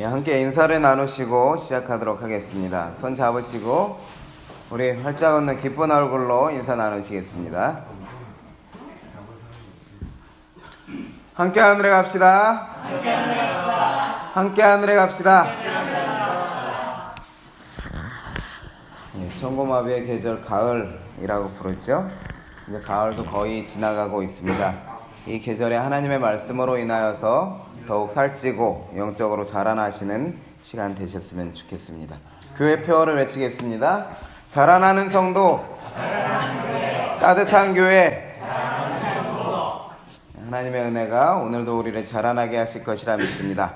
함께 인사를 나누시고 시작하도록 하겠습니다. 손 잡으시고 우리 활짝 웃는 기쁜 얼굴로 인사 나누시겠습니다. 함께 하늘에 갑시다. 함께 하늘에 갑시다. 천고마비의 계절 가을이라고 부르죠. 이제 가을도 거의 지나가고 있습니다. 이 계절에 하나님의 말씀으로 인하여서 더욱 살찌고 영적으로 자라나시는 시간 되셨으면 좋겠습니다. 교회 표어를 외치겠습니다. 자라나는 성도, 따뜻한 교회. 하나님의 은혜가 오늘도 우리를 자라나게 하실 것이라 믿습니다.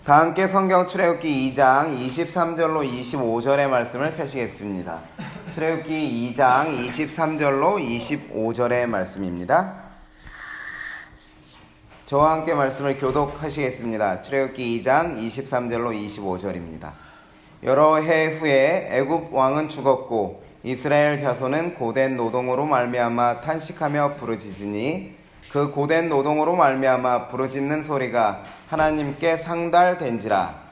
다 함께 성경 출애굽기 2장 23절로 25절의 말씀을 펴시겠습니다. 출애굽기 2장 23절로 25절의 말씀입니다. 저와 함께 말씀을 교독하시겠습니다. 출애굽기 2장 23절로 25절입니다. 여러 해 후에 애굽 왕은 죽었고 이스라엘 자손은 고된 노동으로 말미암아 탄식하며 부르짖으니 그 고된 노동으로 말미암아 부르짖는 소리가 하나님께 상달된지라.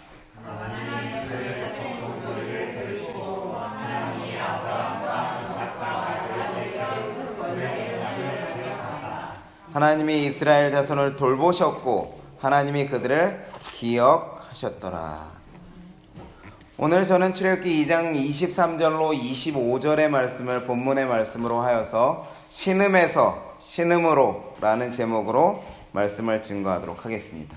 하나님이 이스라엘 자손을 돌보셨고 하나님이 그들을 기억하셨더라. 오늘 저는 출애굽기 2장 23절로 25절의 말씀을 본문의 말씀으로 하여서 신음에서 신음으로 라는 제목으로 말씀을 증거하도록 하겠습니다.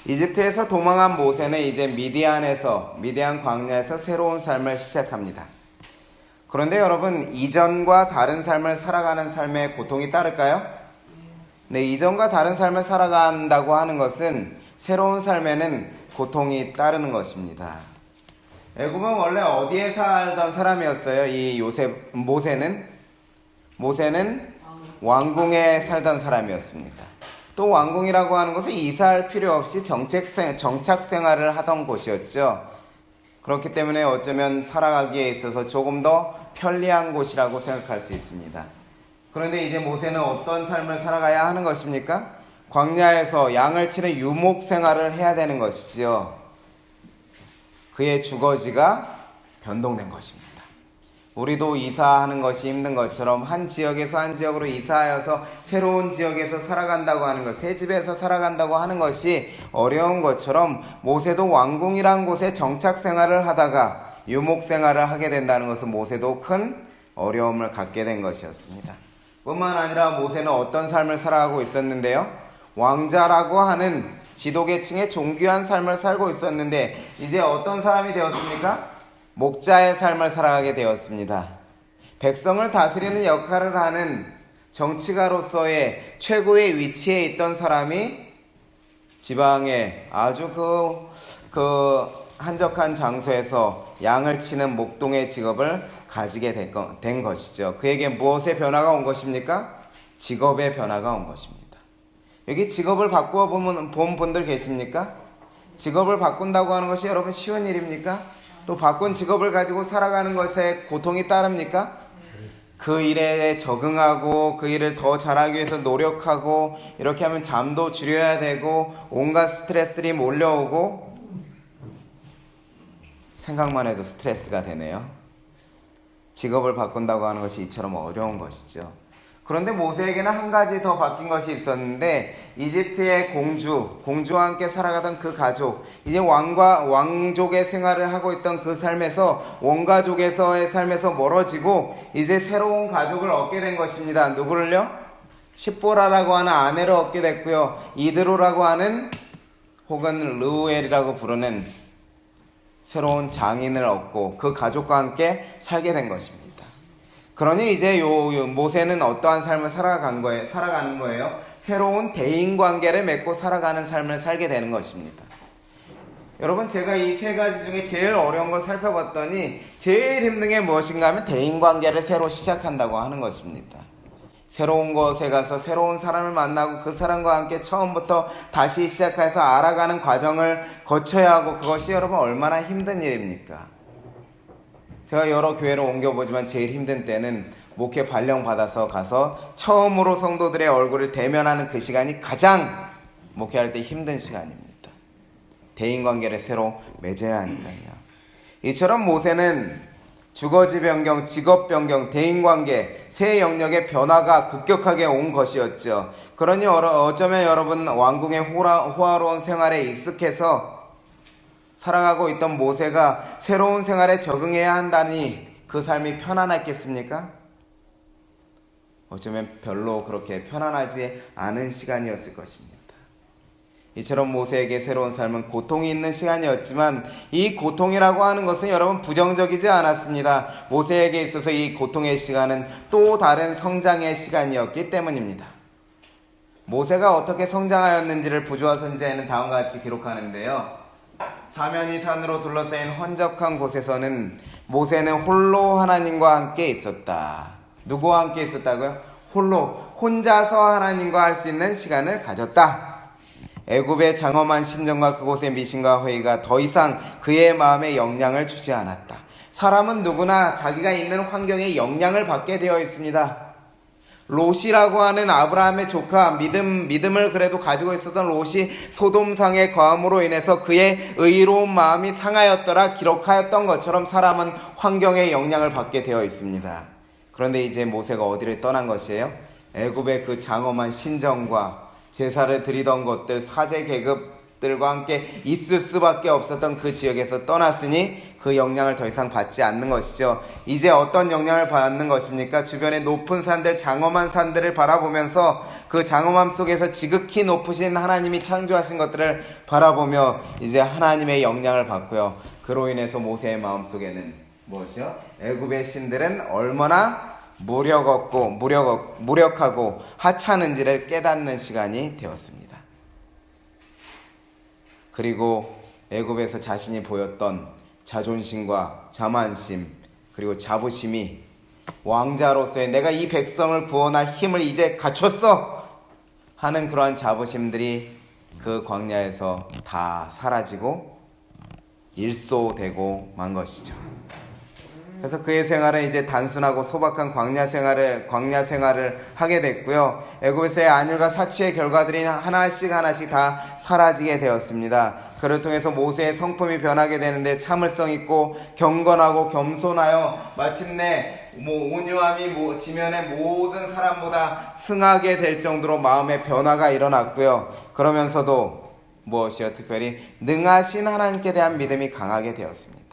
이집트에서 도망한 모세는 이제 미디안 광야에서 새로운 삶을 시작합니다. 그런데 여러분, 이전과 다른 삶을 살아가는 삶에 고통이 따를까요? 네, 이전과 다른 삶을 살아간다고 하는 것은 새로운 삶에는 고통이 따르는 것입니다. 애굽은 원래 어디에 살던 사람이었어요? 모세는 왕궁에 살던 사람이었습니다. 또 왕궁이라고 하는 것은 이사할 필요 없이 정착 생활을 하던 곳이었죠. 그렇기 때문에 어쩌면 살아가기에 있어서 조금 더 편리한 곳이라고 생각할 수 있습니다. 그런데 이제 모세는 어떤 삶을 살아가야 하는 것입니까? 광야에서 양을 치는 유목 생활을 해야 되는 것이죠. 그의 주거지가 변동된 것입니다. 우리도 이사하는 것이 힘든 것처럼 한 지역에서 한 지역으로 이사하여서 새로운 지역에서 살아간다고 하는 것, 새 집에서 살아간다고 하는 것이 어려운 것처럼 모세도 왕궁이란 곳에 정착 생활을 하다가 유목 생활을 하게 된다는 것은 모세도 큰 어려움을 갖게 된 것이었습니다. 뿐만 아니라 모세는 어떤 삶을 살아가고 있었는데요? 왕자라고 하는 지도계층의 존귀한 삶을 살고 있었는데 이제 어떤 사람이 되었습니까? 목자의 삶을 살아가게 되었습니다. 백성을 다스리는 역할을 하는 정치가로서의 최고의 위치에 있던 사람이 지방의 아주 한적한 장소에서 양을 치는 목동의 직업을 가지게 된 것이죠. 그에게 무엇의 변화가 온 것입니까? 직업의 변화가 온 것입니다. 여기 직업을 바꾸어 본 분들 계십니까? 직업을 바꾼다고 하는 것이 여러분 쉬운 일입니까? 또 바꾼 직업을 가지고 살아가는 것에 고통이 따릅니까? 그 일에 적응하고 그 일을 더 잘하기 위해서 노력하고 이렇게 하면 잠도 줄여야 되고 온갖 스트레스들이 몰려오고 생각만 해도 스트레스가 되네요. 직업을 바꾼다고 하는 것이 이처럼 어려운 것이죠. 그런데 모세에게는 한 가지 더 바뀐 것이 있었는데 이집트의 공주와 함께 살아가던 그 가족, 이제 왕족의 생활을 하고 있던 그 삶에서 원가족에서의 삶에서 멀어지고 이제 새로운 가족을 얻게 된 것입니다. 누구를요? 십보라라고 하는 아내를 얻게 됐고요. 이드로라고 하는 혹은 르우엘이라고 부르는 새로운 장인을 얻고 그 가족과 함께 살게 된 것입니다. 그러니 이제 모세는 어떠한 삶을 살아가는 거예요? 새로운 대인관계를 맺고 살아가는 삶을 살게 되는 것입니다. 여러분, 제가 이 세 가지 중에 제일 어려운 걸 살펴봤더니 제일 힘든 게 무엇인가 하면 대인관계를 새로 시작한다고 하는 것입니다. 새로운 곳에 가서 새로운 사람을 만나고 그 사람과 함께 처음부터 다시 시작해서 알아가는 과정을 거쳐야 하고 그것이 여러분 얼마나 힘든 일입니까? 제가 여러 교회를 옮겨보지만 제일 힘든 때는 목회 발령 받아서 가서 처음으로 성도들의 얼굴을 대면하는 그 시간이 가장 목회할 때 힘든 시간입니다. 대인관계를 새로 맺어야 하니까요. 이처럼 모세는 주거지 변경, 직업 변경, 대인관계, 새 영역의 변화가 급격하게 온 것이었죠. 그러니 어쩌면 여러분 왕궁의 호화로운 생활에 익숙해서 살아가고 있던 모세가 새로운 생활에 적응해야 한다니 그 삶이 편안했겠습니까? 어쩌면 별로 그렇게 편안하지 않은 시간이었을 것입니다. 이처럼 모세에게 새로운 삶은 고통이 있는 시간이었지만 이 고통이라고 하는 것은 여러분 부정적이지 않았습니다. 모세에게 있어서 이 고통의 시간은 또 다른 성장의 시간이었기 때문입니다. 모세가 어떻게 성장하였는지를 부조화 선지자에는 다음과 같이 기록하는데요. 사면이 산으로 둘러싸인 헌적한 곳에서는 모세는 홀로 하나님과 함께 있었다. 누구와 함께 있었다고요? 혼자서 하나님과 할 수 있는 시간을 가졌다. 애굽의 장엄한 신정과 그곳의 미신과 회의가 더 이상 그의 마음에 영향을 주지 않았다. 사람은 누구나 자기가 있는 환경에 영향을 받게 되어 있습니다. 롯이라고 하는 아브라함의 조카, 믿음을 그래도 가지고 있었던 롯이 소돔상의 거함으로 인해서 그의 의로운 마음이 상하였더라 기록하였던 것처럼 사람은 환경에 영향을 받게 되어 있습니다. 그런데 이제 모세가 어디를 떠난 것이에요? 애굽의 그 장엄한 신정과 제사를 드리던 것들, 사제 계급들과 함께 있을 수밖에 없었던 그 지역에서 떠났으니 그 영향을 더 이상 받지 않는 것이죠. 이제 어떤 영향을 받는 것입니까? 주변의 높은 산들, 장엄한 산들을 바라보면서 그 장엄함 속에서 지극히 높으신 하나님이 창조하신 것들을 바라보며 이제 하나님의 영향을 받고요. 그로 인해서 모세의 마음속에는 무엇이요? 애굽의 신들은 얼마나 무력하고 하찮은지를 깨닫는 시간이 되었습니다. 그리고 애굽에서 자신이 보였던 자존심과 자만심 그리고 자부심이 왕자로서의 내가 이 백성을 구원할 힘을 이제 갖췄어 하는 그러한 자부심들이 그 광야에서 다 사라지고 일소되고 만 것이죠. 그래서 그의 생활은 이제 단순하고 소박한 광야 생활을 하게 됐고요. 애굽에서의 안일과 사치의 결과들이 하나씩 다 사라지게 되었습니다. 그를 통해서 모세의 성품이 변하게 되는데 참을성 있고 경건하고 겸손하여 마침내 온유함이 지면의 모든 사람보다 승하게 될 정도로 마음의 변화가 일어났고요. 그러면서도 무엇이요? 특별히 능하신 하나님께 대한 믿음이 강하게 되었습니다.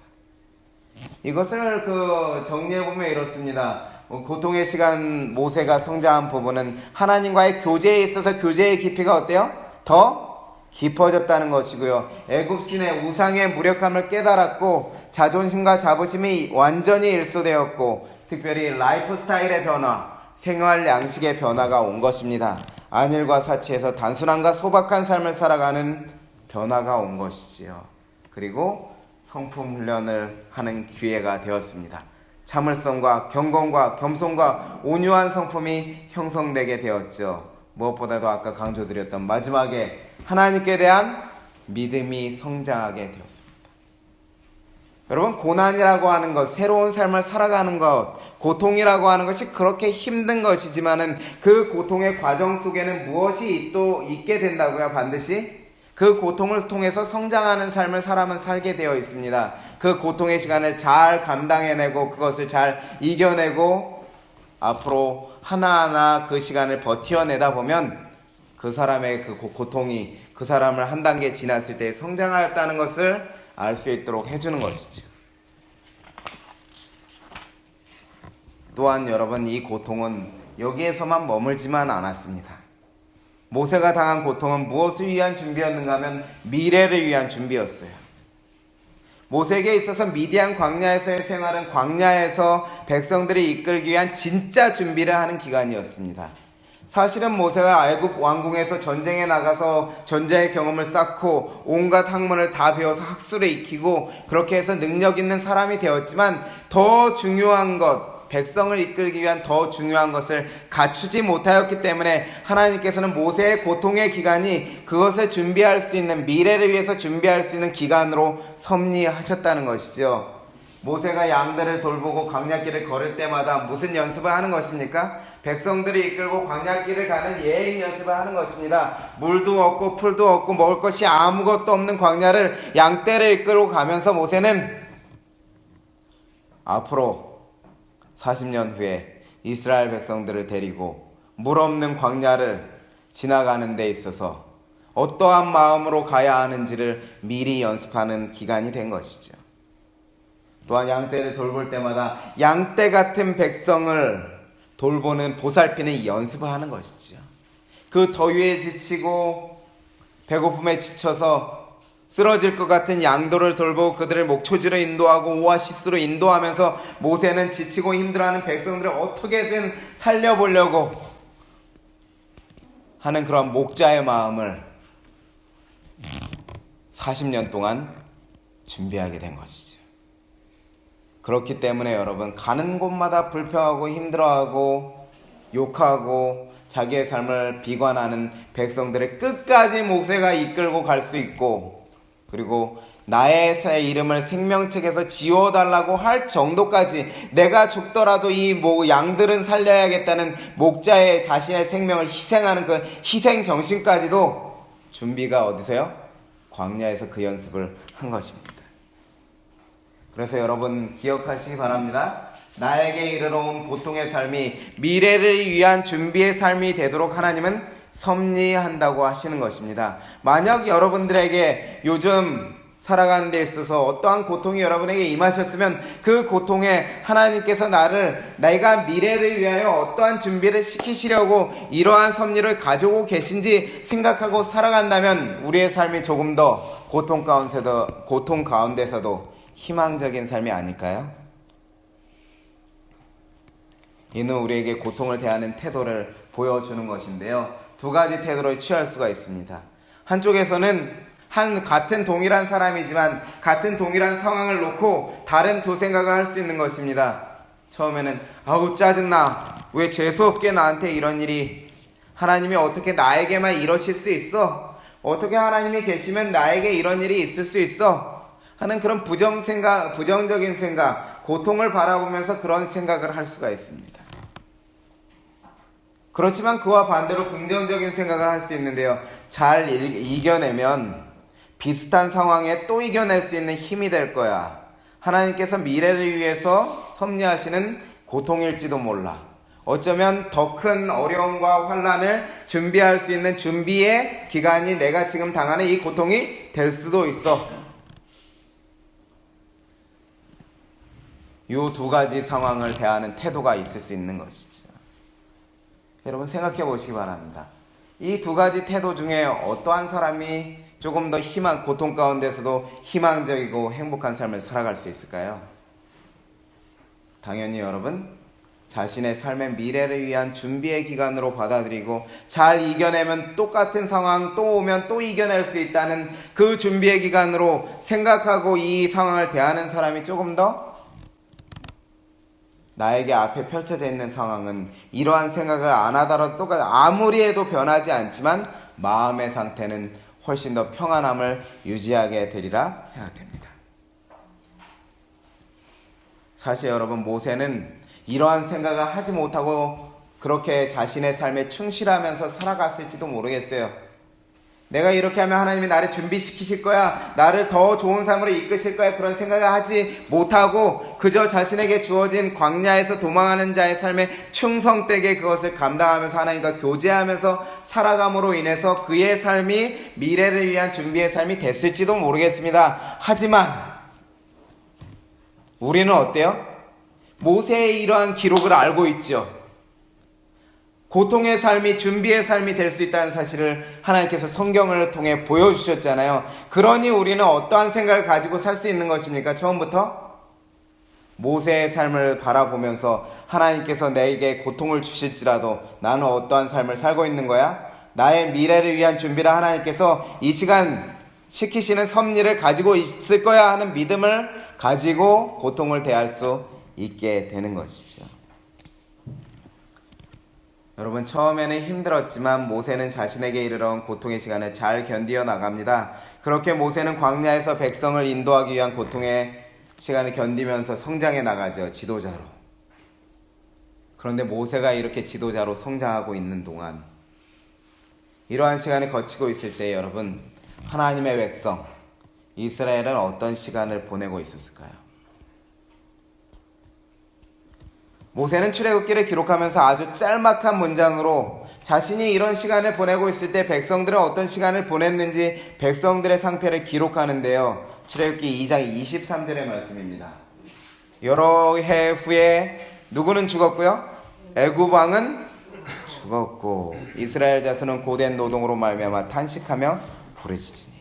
이것을 정리해보면 이렇습니다. 고통의 시간 모세가 성장한 부분은 하나님과의 교제에 있어서 교제의 깊이가 어때요? 더 깊어졌다는 것이고요. 애굽신의 우상의 무력함을 깨달았고 자존심과 자부심이 완전히 일소되었고 특별히 라이프 스타일의 변화, 생활 양식의 변화가 온 것입니다. 안일과 사치에서 단순함과 소박한 삶을 살아가는 변화가 온 것이지요. 그리고 성품 훈련을 하는 기회가 되었습니다. 참을성과 경건과 겸손과 온유한 성품이 형성되게 되었죠. 무엇보다도 아까 강조드렸던 마지막에 하나님께 대한 믿음이 성장하게 되었습니다. 여러분, 고난이라고 하는 것, 새로운 삶을 살아가는 것, 고통이라고 하는 것이 그렇게 힘든 것이지만은 그 고통의 과정 속에는 무엇이 또 있게 된다고요? 반드시 그 고통을 통해서 성장하는 삶을 사람은 살게 되어 있습니다. 그 고통의 시간을 잘 감당해내고 그것을 잘 이겨내고 앞으로 하나하나 그 시간을 버텨내다 보면 그 사람의 그 고통이 그 사람을 한 단계 지났을 때 성장하였다는 것을 알 수 있도록 해주는 것이죠. 또한 여러분, 이 고통은 여기에서만 머물지만 않았습니다. 모세가 당한 고통은 무엇을 위한 준비였는가 하면 미래를 위한 준비였어요. 모세에게 있어서 미디안 광야에서의 생활은 광야에서 백성들이 이끌기 위한 진짜 준비를 하는 기간이었습니다. 사실은 모세가 애굽 왕궁에서 전쟁에 나가서 전쟁의 경험을 쌓고 온갖 학문을 다 배워서 학술에 익히고 그렇게 해서 능력 있는 사람이 되었지만 더 중요한 것, 백성을 이끌기 위한 더 중요한 것을 갖추지 못하였기 때문에 하나님께서는 모세의 고통의 기간이 그것을 준비할 수 있는, 미래를 위해서 준비할 수 있는 기간으로 섭리하셨다는 것이죠. 모세가 양들을 돌보고 광야길을 걸을 때마다 무슨 연습을 하는 것입니까? 백성들을 이끌고 광야길을 가는 예행 연습을 하는 것입니다. 물도 없고 풀도 없고 먹을 것이 아무것도 없는 광야를 양떼를 이끌고 가면서 모세는 앞으로 40년 후에 이스라엘 백성들을 데리고 물 없는 광야를 지나가는 데 있어서 어떠한 마음으로 가야 하는지를 미리 연습하는 기간이 된 것이죠. 또한 양떼를 돌볼 때마다 양떼 같은 백성을 돌보는 보살피는 연습을 하는 것이죠. 그 더위에 지치고 배고픔에 지쳐서 쓰러질 것 같은 양도를 돌보고 그들을 목초지로 인도하고 오아시스로 인도하면서 모세는 지치고 힘들어하는 백성들을 어떻게든 살려보려고 하는 그런 목자의 마음을 40년 동안 준비하게 된 것이죠. 그렇기 때문에 여러분, 가는 곳마다 불평하고 힘들어하고 욕하고 자기의 삶을 비관하는 백성들을 끝까지 모세가 이끌고 갈 수 있고, 그리고 나의 이름을 생명책에서 지워달라고 할 정도까지 내가 죽더라도 이 양들은 살려야겠다는 목자의 자신의 생명을 희생하는 그 희생 정신까지도 준비가 어디서요? 광야에서 그 연습을 한 것입니다. 그래서 여러분 기억하시기 바랍니다. 나에게 이르러 온 고통의 삶이 미래를 위한 준비의 삶이 되도록 하나님은 섭리한다고 하시는 것입니다. 만약 여러분들에게 요즘 살아가는 데 있어서 어떠한 고통이 여러분에게 임하셨으면 그 고통에 하나님께서 내가 미래를 위하여 어떠한 준비를 시키시려고 이러한 섭리를 가지고 계신지 생각하고 살아간다면 우리의 삶이 조금 더 고통 가운데서도 희망적인 삶이 아닐까요? 이는 우리에게 고통을 대하는 태도를 보여주는 것인데요. 두 가지 태도를 취할 수가 있습니다. 한쪽에서는 같은 동일한 사람이지만 같은 동일한 상황을 놓고 다른 두 생각을 할 수 있는 것입니다. 처음에는 아우 짜증나, 왜 재수없게 나한테 이런 일이, 하나님이 어떻게 나에게만 이러실 수 있어, 어떻게 하나님이 계시면 나에게 이런 일이 있을 수 있어 하는 그런 부정적인 생각, 고통을 바라보면서 그런 생각을 할 수가 있습니다. 그렇지만 그와 반대로 긍정적인 생각을 할 수 있는데요. 잘 이겨내면 비슷한 상황에 또 이겨낼 수 있는 힘이 될 거야. 하나님께서 미래를 위해서 섭리하시는 고통일지도 몰라. 어쩌면 더 큰 어려움과 환난을 준비할 수 있는 준비의 기간이 내가 지금 당하는 이 고통이 될 수도 있어. 이 두 가지 상황을 대하는 태도가 있을 수 있는 것이죠. 여러분 생각해 보시기 바랍니다. 이 두 가지 태도 중에 어떠한 사람이 조금 더 고통 가운데서도 희망적이고 행복한 삶을 살아갈 수 있을까요? 당연히 여러분, 자신의 삶의 미래를 위한 준비의 기간으로 받아들이고 잘 이겨내면 똑같은 상황 또 오면 또 이겨낼 수 있다는 그 준비의 기간으로 생각하고 이 상황을 대하는 사람이 조금 더 나에게 앞에 펼쳐져 있는 상황은 이러한 생각을 안 하더라도 아무리 해도 변하지 않지만 마음의 상태는 훨씬 더 평안함을 유지하게 되리라 생각됩니다. 사실 여러분, 모세는 이러한 생각을 하지 못하고 그렇게 자신의 삶에 충실하면서 살아갔을지도 모르겠어요. 내가 이렇게 하면 하나님이 나를 준비시키실 거야, 나를 더 좋은 삶으로 이끄실 거야, 그런 생각을 하지 못하고 그저 자신에게 주어진 광야에서 도망하는 자의 삶에 충성되게 그것을 감당하면서 하나님과 교제하면서 살아감으로 인해서 그의 삶이 미래를 위한 준비의 삶이 됐을지도 모르겠습니다. 하지만 우리는 어때요? 모세의 이러한 기록을 알고 있죠. 고통의 삶이 준비의 삶이 될 수 있다는 사실을 하나님께서 성경을 통해 보여주셨잖아요. 그러니 우리는 어떠한 생각을 가지고 살 수 있는 것입니까? 처음부터 모세의 삶을 바라보면서 하나님께서 내게 고통을 주실지라도 나는 어떠한 삶을 살고 있는 거야? 나의 미래를 위한 준비를 하나님께서 이 시간 시키시는 섭리를 가지고 있을 거야 하는 믿음을 가지고 고통을 대할 수 있게 되는 것이죠. 여러분, 처음에는 힘들었지만 모세는 자신에게 이르러온 고통의 시간을 잘 견디어 나갑니다. 그렇게 모세는 광야에서 백성을 인도하기 위한 고통의 시간을 견디면서 성장해 나가죠. 지도자로. 그런데 모세가 이렇게 지도자로 성장하고 있는 동안, 이러한 시간을 거치고 있을 때 여러분, 하나님의 백성 이스라엘은 어떤 시간을 보내고 있었을까요? 모세는 출애굽기를 기록하면서 아주 짤막한 문장으로 자신이 이런 시간을 보내고 있을 때 백성들은 어떤 시간을 보냈는지 백성들의 상태를 기록하는데요. 출애굽기 2장 23절의 말씀입니다. 여러 해 후에 누구는 죽었고요? 애굽 왕은 죽었고 이스라엘 자손은 고된 노동으로 말미암아 탄식하며 부르짖으니.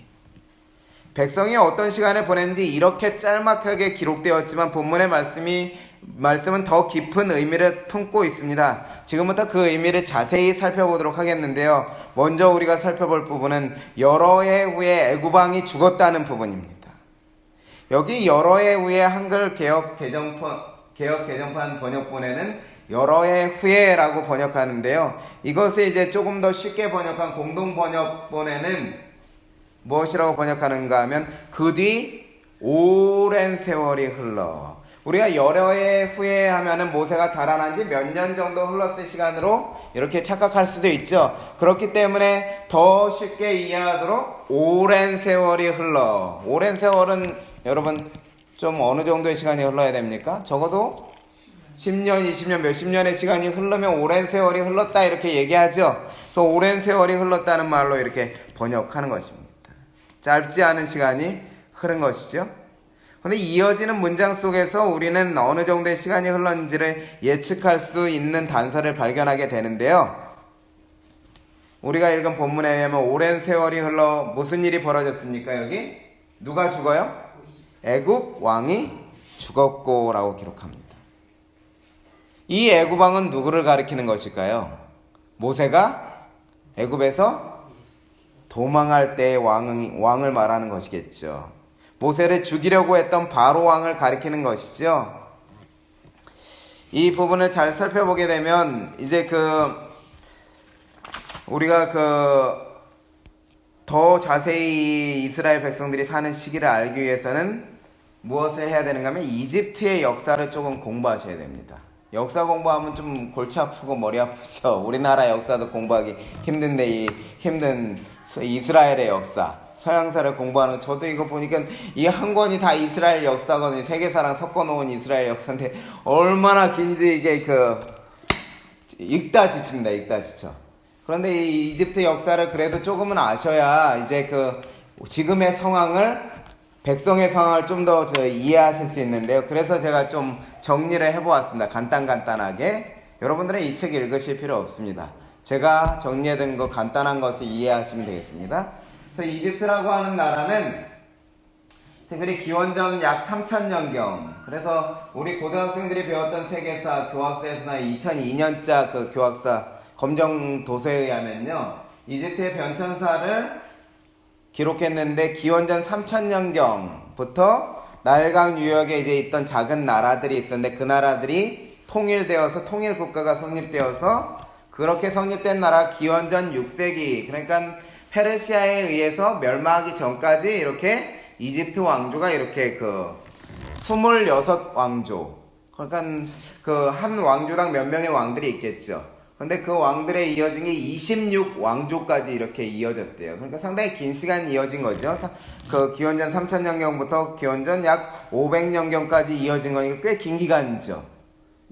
백성이 어떤 시간을 보냈는지 이렇게 짤막하게 기록되었지만 본문의 말씀은 더 깊은 의미를 품고 있습니다. 지금부터 그 의미를 자세히 살펴보도록 하겠는데요. 먼저 우리가 살펴볼 부분은 여러 해 후에 애굽 왕이 죽었다는 부분입니다. 여기 여러 해 후에 한글 개역 개정판 번역본에는 여러 해 후에라고 번역하는데요. 이것을 이제 조금 더 쉽게 번역한 공동 번역본에는 무엇이라고 번역하는가 하면 그 뒤 오랜 세월이 흘러. 우리가 여러 해 후에 하면은 모세가 달아난 지 몇 년 정도 흘렀을 시간으로 이렇게 착각할 수도 있죠. 그렇기 때문에 더 쉽게 이해하도록 오랜 세월이 흘러. 오랜 세월은 여러분 좀 어느 정도의 시간이 흘러야 됩니까? 적어도 10년, 20년, 몇십 년의 시간이 흐르면 오랜 세월이 흘렀다 이렇게 얘기하죠. 그래서 오랜 세월이 흘렀다는 말로 이렇게 번역하는 것입니다. 짧지 않은 시간이 흐른 것이죠. 그런데 이어지는 문장 속에서 우리는 어느 정도의 시간이 흘렀는지를 예측할 수 있는 단서를 발견하게 되는데요. 우리가 읽은 본문에 의하면 오랜 세월이 흘러 무슨 일이 벌어졌습니까? 여기 누가 죽어요? 애굽 왕이 죽었고 라고 기록합니다. 이 애굽 왕은 누구를 가리키는 것일까요? 모세가 애굽에서 도망할 때의 왕을 말하는 것이겠죠. 모세를 죽이려고 했던 바로 왕을 가리키는 것이죠. 이 부분을 잘 살펴보게 되면 이제 우리가 더 자세히 이스라엘 백성들이 사는 시기를 알기 위해서는 무엇을 해야 되는가 하면 이집트의 역사를 조금 공부하셔야 됩니다. 역사 공부하면 좀 골치 아프고 머리 아프죠. 우리나라 역사도 공부하기 힘든데 이 힘든 이스라엘의 역사, 서양사를 공부하는, 저도 이거 보니까 이 한 권이 다 이스라엘 역사거든요. 세계사랑 섞어놓은 이스라엘 역사인데 얼마나 긴지 이게 읽다 지칩니다. 읽다 지쳐. 그런데 이 이집트 역사를 그래도 조금은 아셔야 이제 지금의 상황을, 백성의 상황을 좀 더 이해하실 수 있는데요. 그래서 제가 좀 정리를 해보았습니다. 간단하게. 여러분들은 이 책 읽으실 필요 없습니다. 제가 정리해둔 거 간단한 것을 이해하시면 되겠습니다. 그래서 이집트라고 하는 나라는 특별히 기원전 약 3000년경, 그래서 우리 고등학생들이 배웠던 세계사 교학서에서나 2002년자 그 교학사 검정 도서에 의하면요, 이집트의 변천사를 기록했는데 기원전 3000년경부터 나일강 유역에 이제 있던 작은 나라들이 있었는데 그 나라들이 통일되어서 통일국가가 성립되어서, 그렇게 성립된 나라 기원전 6세기, 그러니까 페르시아에 의해서 멸망하기 전까지 이렇게 이집트 왕조가 이렇게 26왕조, 그러니까 한 왕조당 몇 명의 왕들이 있겠죠. 근데 그 왕들에 이어진 게 26왕조까지 이렇게 이어졌대요. 그러니까 상당히 긴 시간이 이어진 거죠. 기원전 3000년경부터 기원전 약 500년경까지 이어진 거니까 꽤 긴 기간이죠.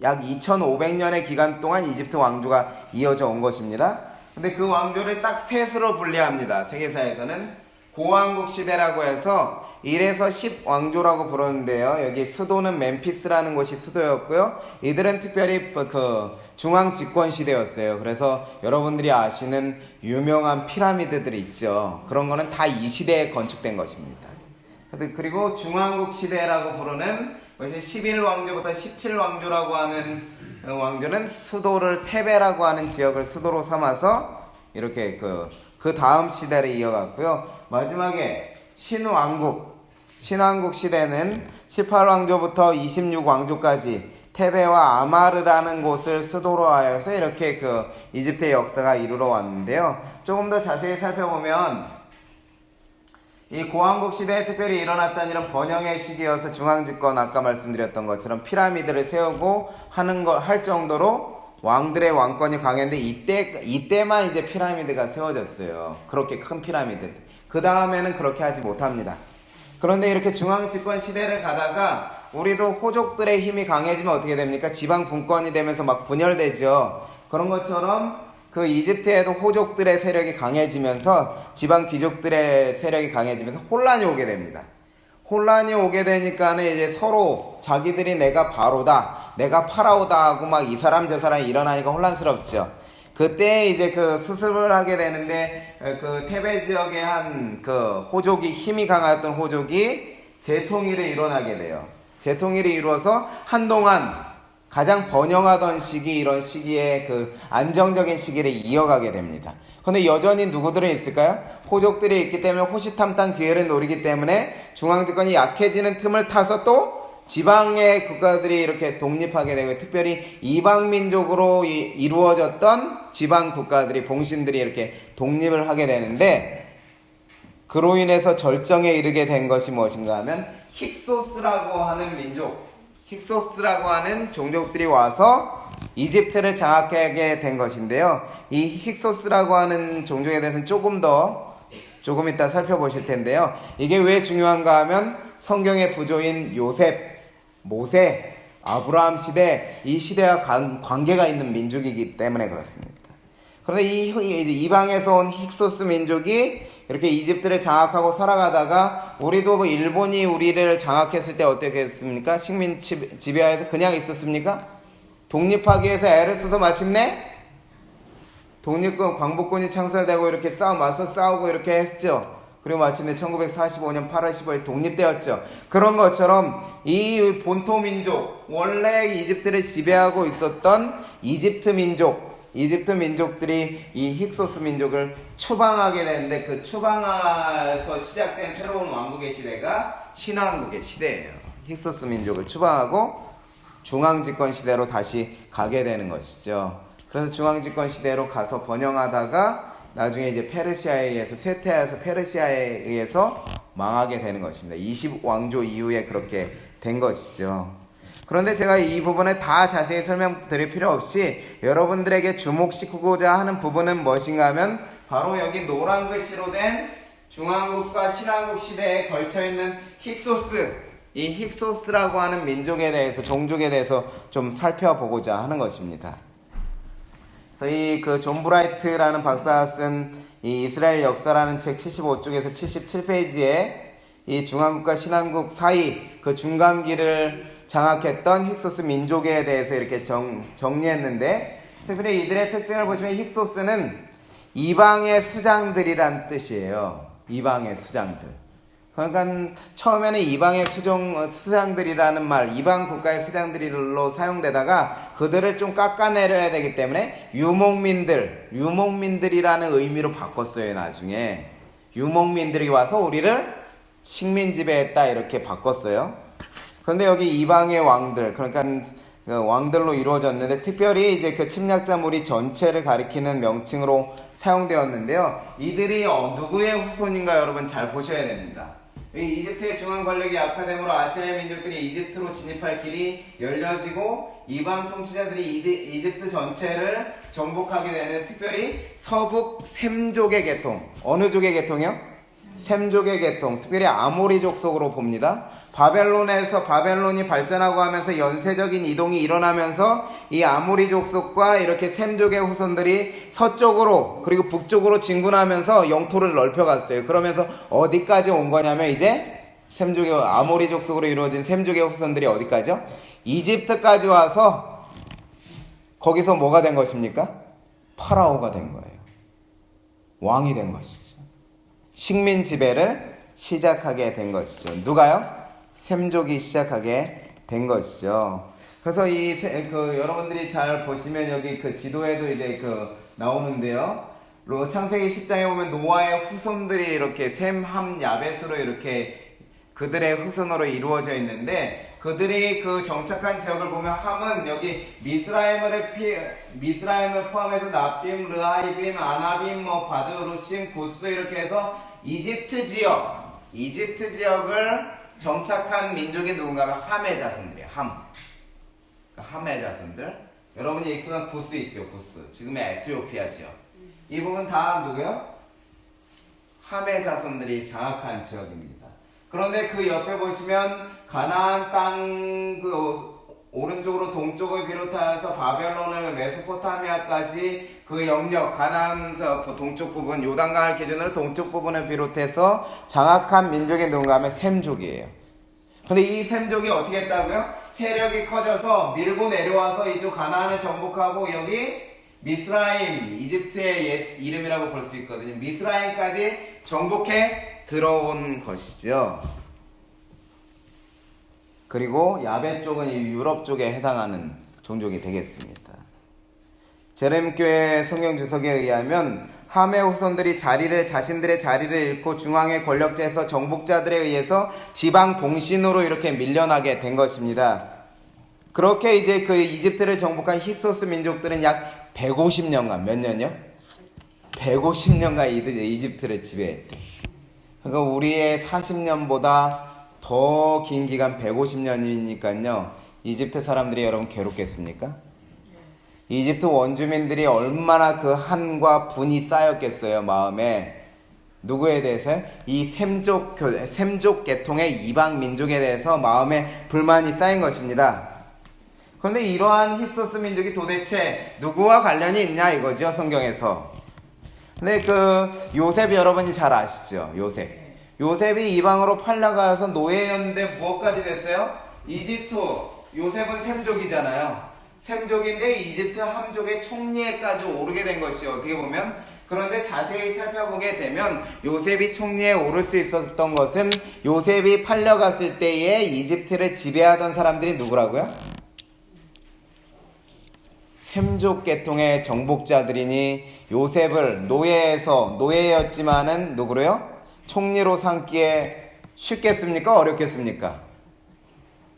약 2500년의 기간 동안 이집트 왕조가 이어져 온 것입니다. 근데 그 왕조를 딱 셋으로 분리합니다. 세계사에서는 고왕국 시대라고 해서 1에서 10왕조라고 부르는데요. 여기 수도는 멤피스라는 곳이 수도였고요. 이들은 특별히 중앙 집권 시대였어요. 그래서 여러분들이 아시는 유명한 피라미드들이 있죠. 그런 거는 다 이 시대에 건축된 것입니다. 그리고 중왕국 시대라고 부르는 것이 11왕조부터 17왕조라고 하는 왕조는 수도를 테베라고 하는 지역을 수도로 삼아서 이렇게 그 다음 시대를 이어갔고요. 마지막에 신왕국 시대는 18왕조부터 26왕조까지 테베와 아마르라는 곳을 수도로 하여서 이렇게 이집트의 역사가 이루러 왔는데요. 조금 더 자세히 살펴보면 이 고왕국 시대에 특별히 일어났던 이런 번영의 시기여서 중앙집권, 아까 말씀드렸던 것처럼 피라미드를 세우고 할 정도로 왕들의 왕권이 강했는데 이때만 이제 피라미드가 세워졌어요. 그렇게 큰 피라미드. 그 다음에는 그렇게 하지 못합니다. 그런데 이렇게 중앙집권 시대를 가다가 우리도 호족들의 힘이 강해지면 어떻게 됩니까? 지방 분권이 되면서 막 분열되죠. 그런 것처럼 그 이집트에도 호족들의 세력이 강해지면서 지방 귀족들의 세력이 강해지면서 혼란이 오게 됩니다. 혼란이 오게 되니까는 이제 서로 자기들이 내가 바로다, 내가 파라오다 하고 막 이 사람 저 사람이 일어나니까 혼란스럽죠. 그때 이제 그 수습을 하게 되는데 그 테베 지역의 한 그 호족이 힘이 강했던 호족이 재통일을 일어나게 돼요. 재통일이 이루어서 한동안 가장 번영하던 시기, 이런 시기에 그 안정적인 시기를 이어가게 됩니다. 그런데 여전히 누구들이 있을까요? 호족들이 있기 때문에 호시탐탐 기회를 노리기 때문에 중앙집권이 약해지는 틈을 타서 또 지방의 국가들이 이렇게 독립하게 되고, 특별히 이방민족으로 이루어졌던 지방 국가들이, 봉신들이 이렇게 독립을 하게 되는데, 그로 인해서 절정에 이르게 된 것이 무엇인가 하면 힉소스라고 하는 민족, 힉소스라고 하는 종족들이 와서 이집트를 장악하게 된 것인데요. 이 힉소스라고 하는 종족에 대해서는 조금 이따 살펴보실 텐데요. 이게 왜 중요한가 하면 성경의 부조인 요셉, 모세, 아브라함 시대, 이 시대와 관계가 있는 민족이기 때문에 그렇습니다. 그런데 이 이방에서 온 힉소스 민족이 이렇게 이집트를 장악하고 살아가다가, 우리도 일본이 우리를 장악했을 때 어떻게 했습니까? 식민 지배하에서 그냥 있었습니까? 독립하기 위해서 애를 써서 마침내 독립군, 광복군이 창설되고 이렇게 맞서 싸우고 이렇게 했죠. 그리고 마침내 1945년 8월 15일 독립되었죠. 그런 것처럼 이 본토 민족, 원래 이집트를 지배하고 있었던 이집트 민족들이 이 힉소스 민족을 추방하게 되는데, 그 추방에서 시작된 새로운 왕국의 시대가 신왕국의 시대예요. 힉소스 민족을 추방하고 중앙집권 시대로 다시 가게 되는 것이죠. 그래서 중앙집권 시대로 가서 번영하다가 나중에 이제 페르시아에 의해서 쇠퇴해서 페르시아에 의해서 망하게 되는 것입니다. 20왕조 이후에 그렇게 된 것이죠. 그런데 제가 이 부분에 다 자세히 설명드릴 필요 없이 여러분들에게 주목시키고자 하는 부분은 무엇인가 하면 바로 여기 노란 글씨로 된 중앙국과 신왕국 시대에 걸쳐있는 힉소스, 이 힉소스라고 하는 민족에 대해서, 종족에 대해서 좀 살펴보고자 하는 것입니다. 그래서 이 그 존 브라이트라는 박사가 쓴 이 이스라엘 역사라는 책 75쪽에서 77페이지에 이 중앙국과 신왕국 사이 그 중간기를 장악했던 힉소스 민족에 대해서 이렇게 정리했는데, 특별히 이들의 특징을 보시면 힉소스는 이방의 수장들이란 뜻이에요. 이방의 수장들. 그러니까 처음에는 이방의 수장들이라는 말, 이방 국가의 수장들로 사용되다가 그들을 좀 깎아내려야 되기 때문에 유목민들이라는 의미로 바꿨어요. 나중에 유목민들이 와서 우리를 식민 지배했다 이렇게 바꿨어요. 그런데 여기 이방의 왕들, 그러니까 그 왕들로 이루어졌는데, 특별히 이제 그 침략자 무리 전체를 가리키는 명칭으로 사용되었는데요. 이들이 누구의 후손인가 여러분 잘 보셔야 됩니다. 이집트의 중앙 권력이 약화됨으로 아시아의 민족들이 이집트로 진입할 길이 열려지고 이방 통치자들이 이집트 전체를 정복하게 되는, 특별히 서북 셈족의 계통. 어느 족의 계통이요? 셈족의 계통. 특별히 아모리족 속으로 봅니다. 바벨론이 발전하고 하면서 연쇄적인 이동이 일어나면서 이 아모리족 속과 이렇게 셈족의 후손들이 서쪽으로 그리고 북쪽으로 진군하면서 영토를 넓혀갔어요. 그러면서 어디까지 온 거냐면 이제 아모리족 속으로 이루어진 셈족의 후손들이 어디까지요? 이집트까지 와서 거기서 뭐가 된 것입니까? 파라오가 된 거예요. 왕이 된 것이죠. 식민 지배를 시작하게 된 것이죠. 누가요? 셈족이 시작하게 된 것이죠. 그래서 여러분들이 잘 보시면 여기 그 지도에도 이제 나오는데요. 창세기 10장에 보면 노아의 후손들이 이렇게 셈, 함, 야벳으로 이렇게 그들의 후손으로 이루어져 있는데, 그들이 그 정착한 지역을 보면 함은 여기 미스라임을 포함해서 납딤, 르하이빔, 아나빔, 바드루심, 구스 이렇게 해서 이집트 지역을 정착한 민족이 누군가 하면 함의 자손들이에요. 함의 자손들. 여러분이 익숙한 구스 있죠, 구스. 지금의 에티오피아지요. 이 부분 다 누구요? 함의 자손들이 장악한 지역입니다. 그런데 그 옆에 보시면 가나안 땅 오른쪽으로 동쪽을 비롯하여서 바벨론을 메소포타미아까지 그 영역 가나안에서 동쪽 부분 요단강을 기준으로 동쪽 부분을 비롯해서 장악한 민족이 누군가 하면 셈족이에요. 근데 이 셈족이 어떻게 했다고요? 세력이 커져서 밀고 내려와서 이쪽 가나안을 정복하고 여기 미스라임, 이집트의 옛 이름이라고 볼 수 있거든요. 미스라임까지 정복해 들어온 것이죠. 그리고 야베 쪽은 유럽 쪽에 해당하는 종족이 되겠습니다. 제렘교회 성경주석에 의하면 함의 후손들이 자신들의 자리를 잃고 중앙의 권력자에서 정복자들에 의해서 지방 봉신으로 이렇게 밀려나게 된 것입니다. 그렇게 이제 그 이집트를 정복한 힉소스 민족들은 약 150년간, 몇 년이요? 150년간 이집트를 지배했대. 그러니까 우리의 40년보다 더 긴 기간 150년이니까요. 이집트 사람들이 여러분 괴롭겠습니까? 이집트 원주민들이 얼마나 그 한과 분이 쌓였겠어요, 마음에. 누구에 대해서요? 이 셈족 계통의 이방 민족에 대해서 마음에 불만이 쌓인 것입니다. 그런데 이러한 힉소스 민족이 도대체 누구와 관련이 있냐 이거죠, 성경에서. 근데 그 요셉 여러분이 잘 아시죠? 요셉이 이방으로 팔려가서 노예였는데 무엇까지 됐어요? 이집트, 요셉은 셈족이잖아요. 셈족인데 이집트 함족의 총리에까지 오르게 된 것이요, 어떻게 보면. 그런데 자세히 살펴보게 되면 요셉이 총리에 오를 수 있었던 것은 요셉이 팔려갔을 때에 이집트를 지배하던 사람들이 누구라고요? 셈족 계통의 정복자들이니 요셉을 노예였지만은 누구로요? 총리로 삼기에 쉽겠습니까? 어렵겠습니까?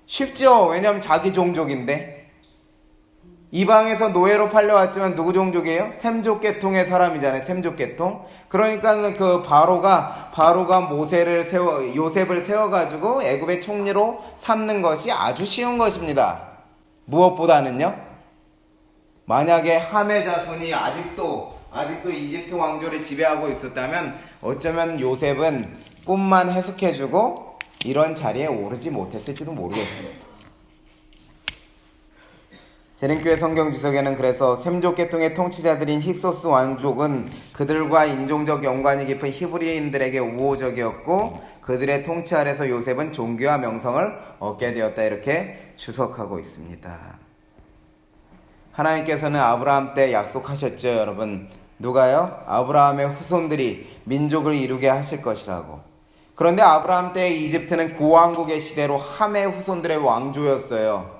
쉽죠. 왜냐하면 자기 종족인데. 이방에서 노예로 팔려왔지만 누구 종족이에요? 셈족 계통의 사람이잖아요. 셈족 계통. 그러니까 그 바로가 요셉을 세워가지고 애굽의 총리로 삼는 것이 아주 쉬운 것입니다. 무엇보다는요. 만약에 함의 자손이 아직도 이집트 왕조를 지배하고 있었다면 어쩌면 요셉은 꿈만 해석해주고 이런 자리에 오르지 못했을지도 모르겠습니다. 제림교회 성경주석에는 그래서 셈족 계통의 통치자들인 힉소스 왕족은 그들과 인종적 연관이 깊은 히브리인들에게 우호적이었고 그들의 통치 아래서 요셉은 존귀와 명성을 얻게 되었다, 이렇게 주석하고 있습니다. 하나님께서는 아브라함 때 약속하셨죠, 여러분. 누가요? 아브라함의 후손들이 민족을 이루게 하실 것이라고. 그런데 아브라함 때 이집트는 고왕국의 시대로 함의 후손들의 왕조였어요.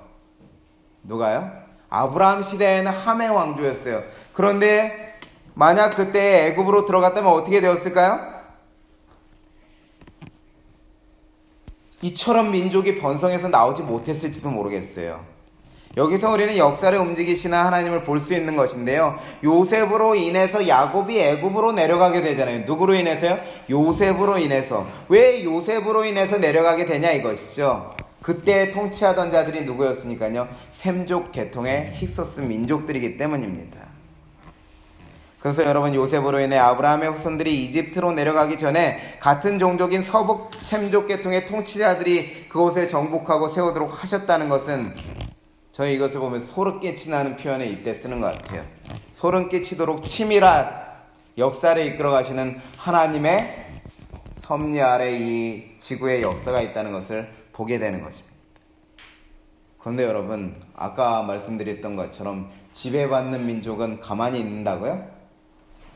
누가요? 아브라함 시대에는 함의 왕조였어요. 그런데 만약 그때 애굽으로 들어갔다면 어떻게 되었을까요? 이처럼 민족이 번성해서 나오지 못했을지도 모르겠어요. 여기서 우리는 역사를 움직이시는 하나님을 볼 수 있는 것인데요. 요셉으로 인해서 야곱이 애굽으로 내려가게 되잖아요. 누구로 인해서요? 요셉으로 인해서. 왜 요셉으로 인해서 내려가게 되냐 이것이죠. 그때 통치하던 자들이 누구였으니까요? 셈족 계통의 힉소스 민족들이기 때문입니다. 그래서 여러분, 요셉으로 인해 아브라함의 후손들이 이집트로 내려가기 전에 같은 종족인 서북 셈족 계통의 통치자들이 그곳을 정복하고 세우도록 하셨다는 것은, 저희 이것을 보면 소름 끼치는 표현을 이때 쓰는 것 같아요. 소름 끼치도록 치밀한 역사를 이끌어 가시는 하나님의 섭리 아래 이 지구의 역사가 있다는 것을 보게 되는 것입니다. 그런데 여러분, 아까 말씀드렸던 것처럼 지배받는 민족은 가만히 있는다고요?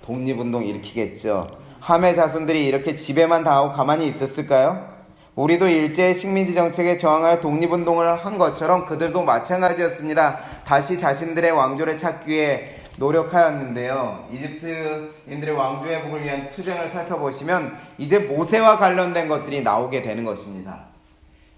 독립운동 일으키겠죠. 함의 자손들이 이렇게 지배만 당하고 가만히 있었을까요? 우리도 일제 식민지 정책에 저항하여 독립운동을 한 것처럼 그들도 마찬가지였습니다. 다시 자신들의 왕조를 찾기 위해 노력하였는데요. 이집트인들의 왕조 회복을 위한 투쟁을 살펴보시면 이제 모세와 관련된 것들이 나오게 되는 것입니다.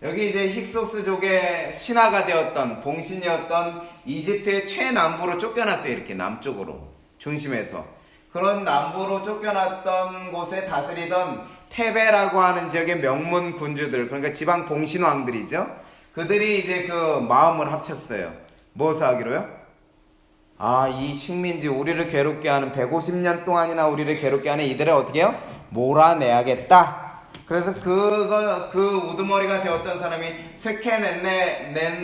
여기 이제 힉소스족의 신하가 되었던, 봉신이었던 이집트의 최남부로 쫓겨났어요. 이렇게 남쪽으로, 중심에서. 그런 남부로 쫓겨났던 곳에 다스리던 테베라고 하는 지역의 명문 군주들, 그러니까 지방 봉신왕들이죠. 그들이 이제 그 마음을 합쳤어요. 무엇을 하기로요? 아, 이 식민지, 우리를 괴롭게 하는 150년 동안이나 우리를 괴롭게 하는 이들을 어떻게 해요? 몰아내야겠다. 그래서 그 우두머리가 되었던 사람이 세케넨네라고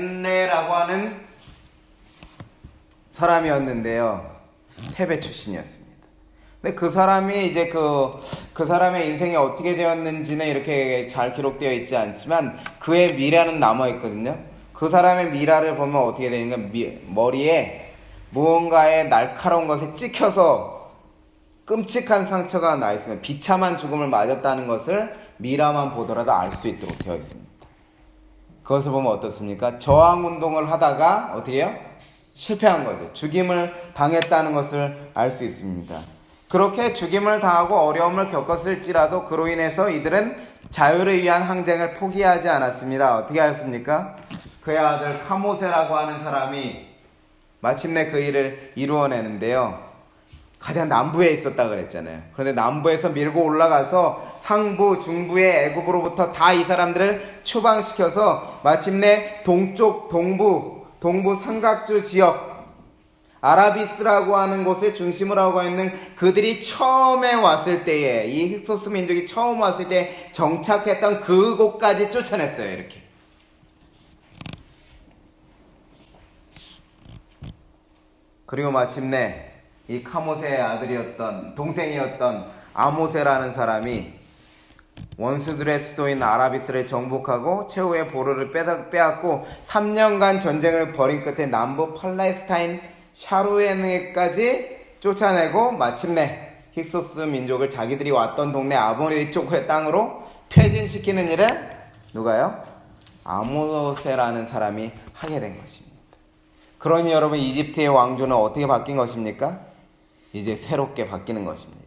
하는 사람이었는데요. 테베 출신이었습니다. 근데 그 사람이 이제 그 사람의 인생이 어떻게 되었는지는 이렇게 잘 기록되어 있지 않지만 그의 미라는 남아있거든요. 그 사람의 미라를 보면 어떻게 되는가, 머리에 무언가의 날카로운 것에 찍혀서 끔찍한 상처가 나 있으면 비참한 죽음을 맞았다는 것을 미라만 보더라도 알 수 있도록 되어 있습니다. 그것을 보면 어떻습니까? 저항운동을 하다가 어떻게 해요? 실패한 거죠. 죽임을 당했다는 것을 알 수 있습니다. 그렇게 죽임을 당하고 어려움을 겪었을지라도 그로 인해서 이들은 자유를 위한 항쟁을 포기하지 않았습니다. 어떻게 하였습니까? 그의 아들 카모세라고 하는 사람이 마침내 그 일을 이루어내는데요. 가장 남부에 있었다 그랬잖아요. 그런데 남부에서 밀고 올라가서 상부, 중부의 애굽으로부터 다 이 사람들을 추방시켜서 마침내 동쪽, 동부 삼각주 지역 아라비스라고 하는 곳을 중심으로 하고 있는 그들이 처음에 왔을 때에, 이 힉소스 민족이 처음 왔을 때 정착했던 그곳까지 쫓아냈어요. 이렇게. 그리고 마침내 이 카모세의 아들이었던, 동생이었던 아모세라는 사람이 원수들의 수도인 아라비스를 정복하고 최후의 보루를 빼앗고 3년간 전쟁을 벌인 끝에 남부 팔레스타인 샤루에네까지 쫓아내고 마침내 힉소스 민족을 자기들이 왔던 동네 아모리 쪽의 땅으로 퇴진시키는 일을 누가요? 아모세라는 사람이 하게 된 것입니다. 그러니 여러분, 이집트의 왕조는 어떻게 바뀐 것입니까? 이제 새롭게 바뀌는 것입니다.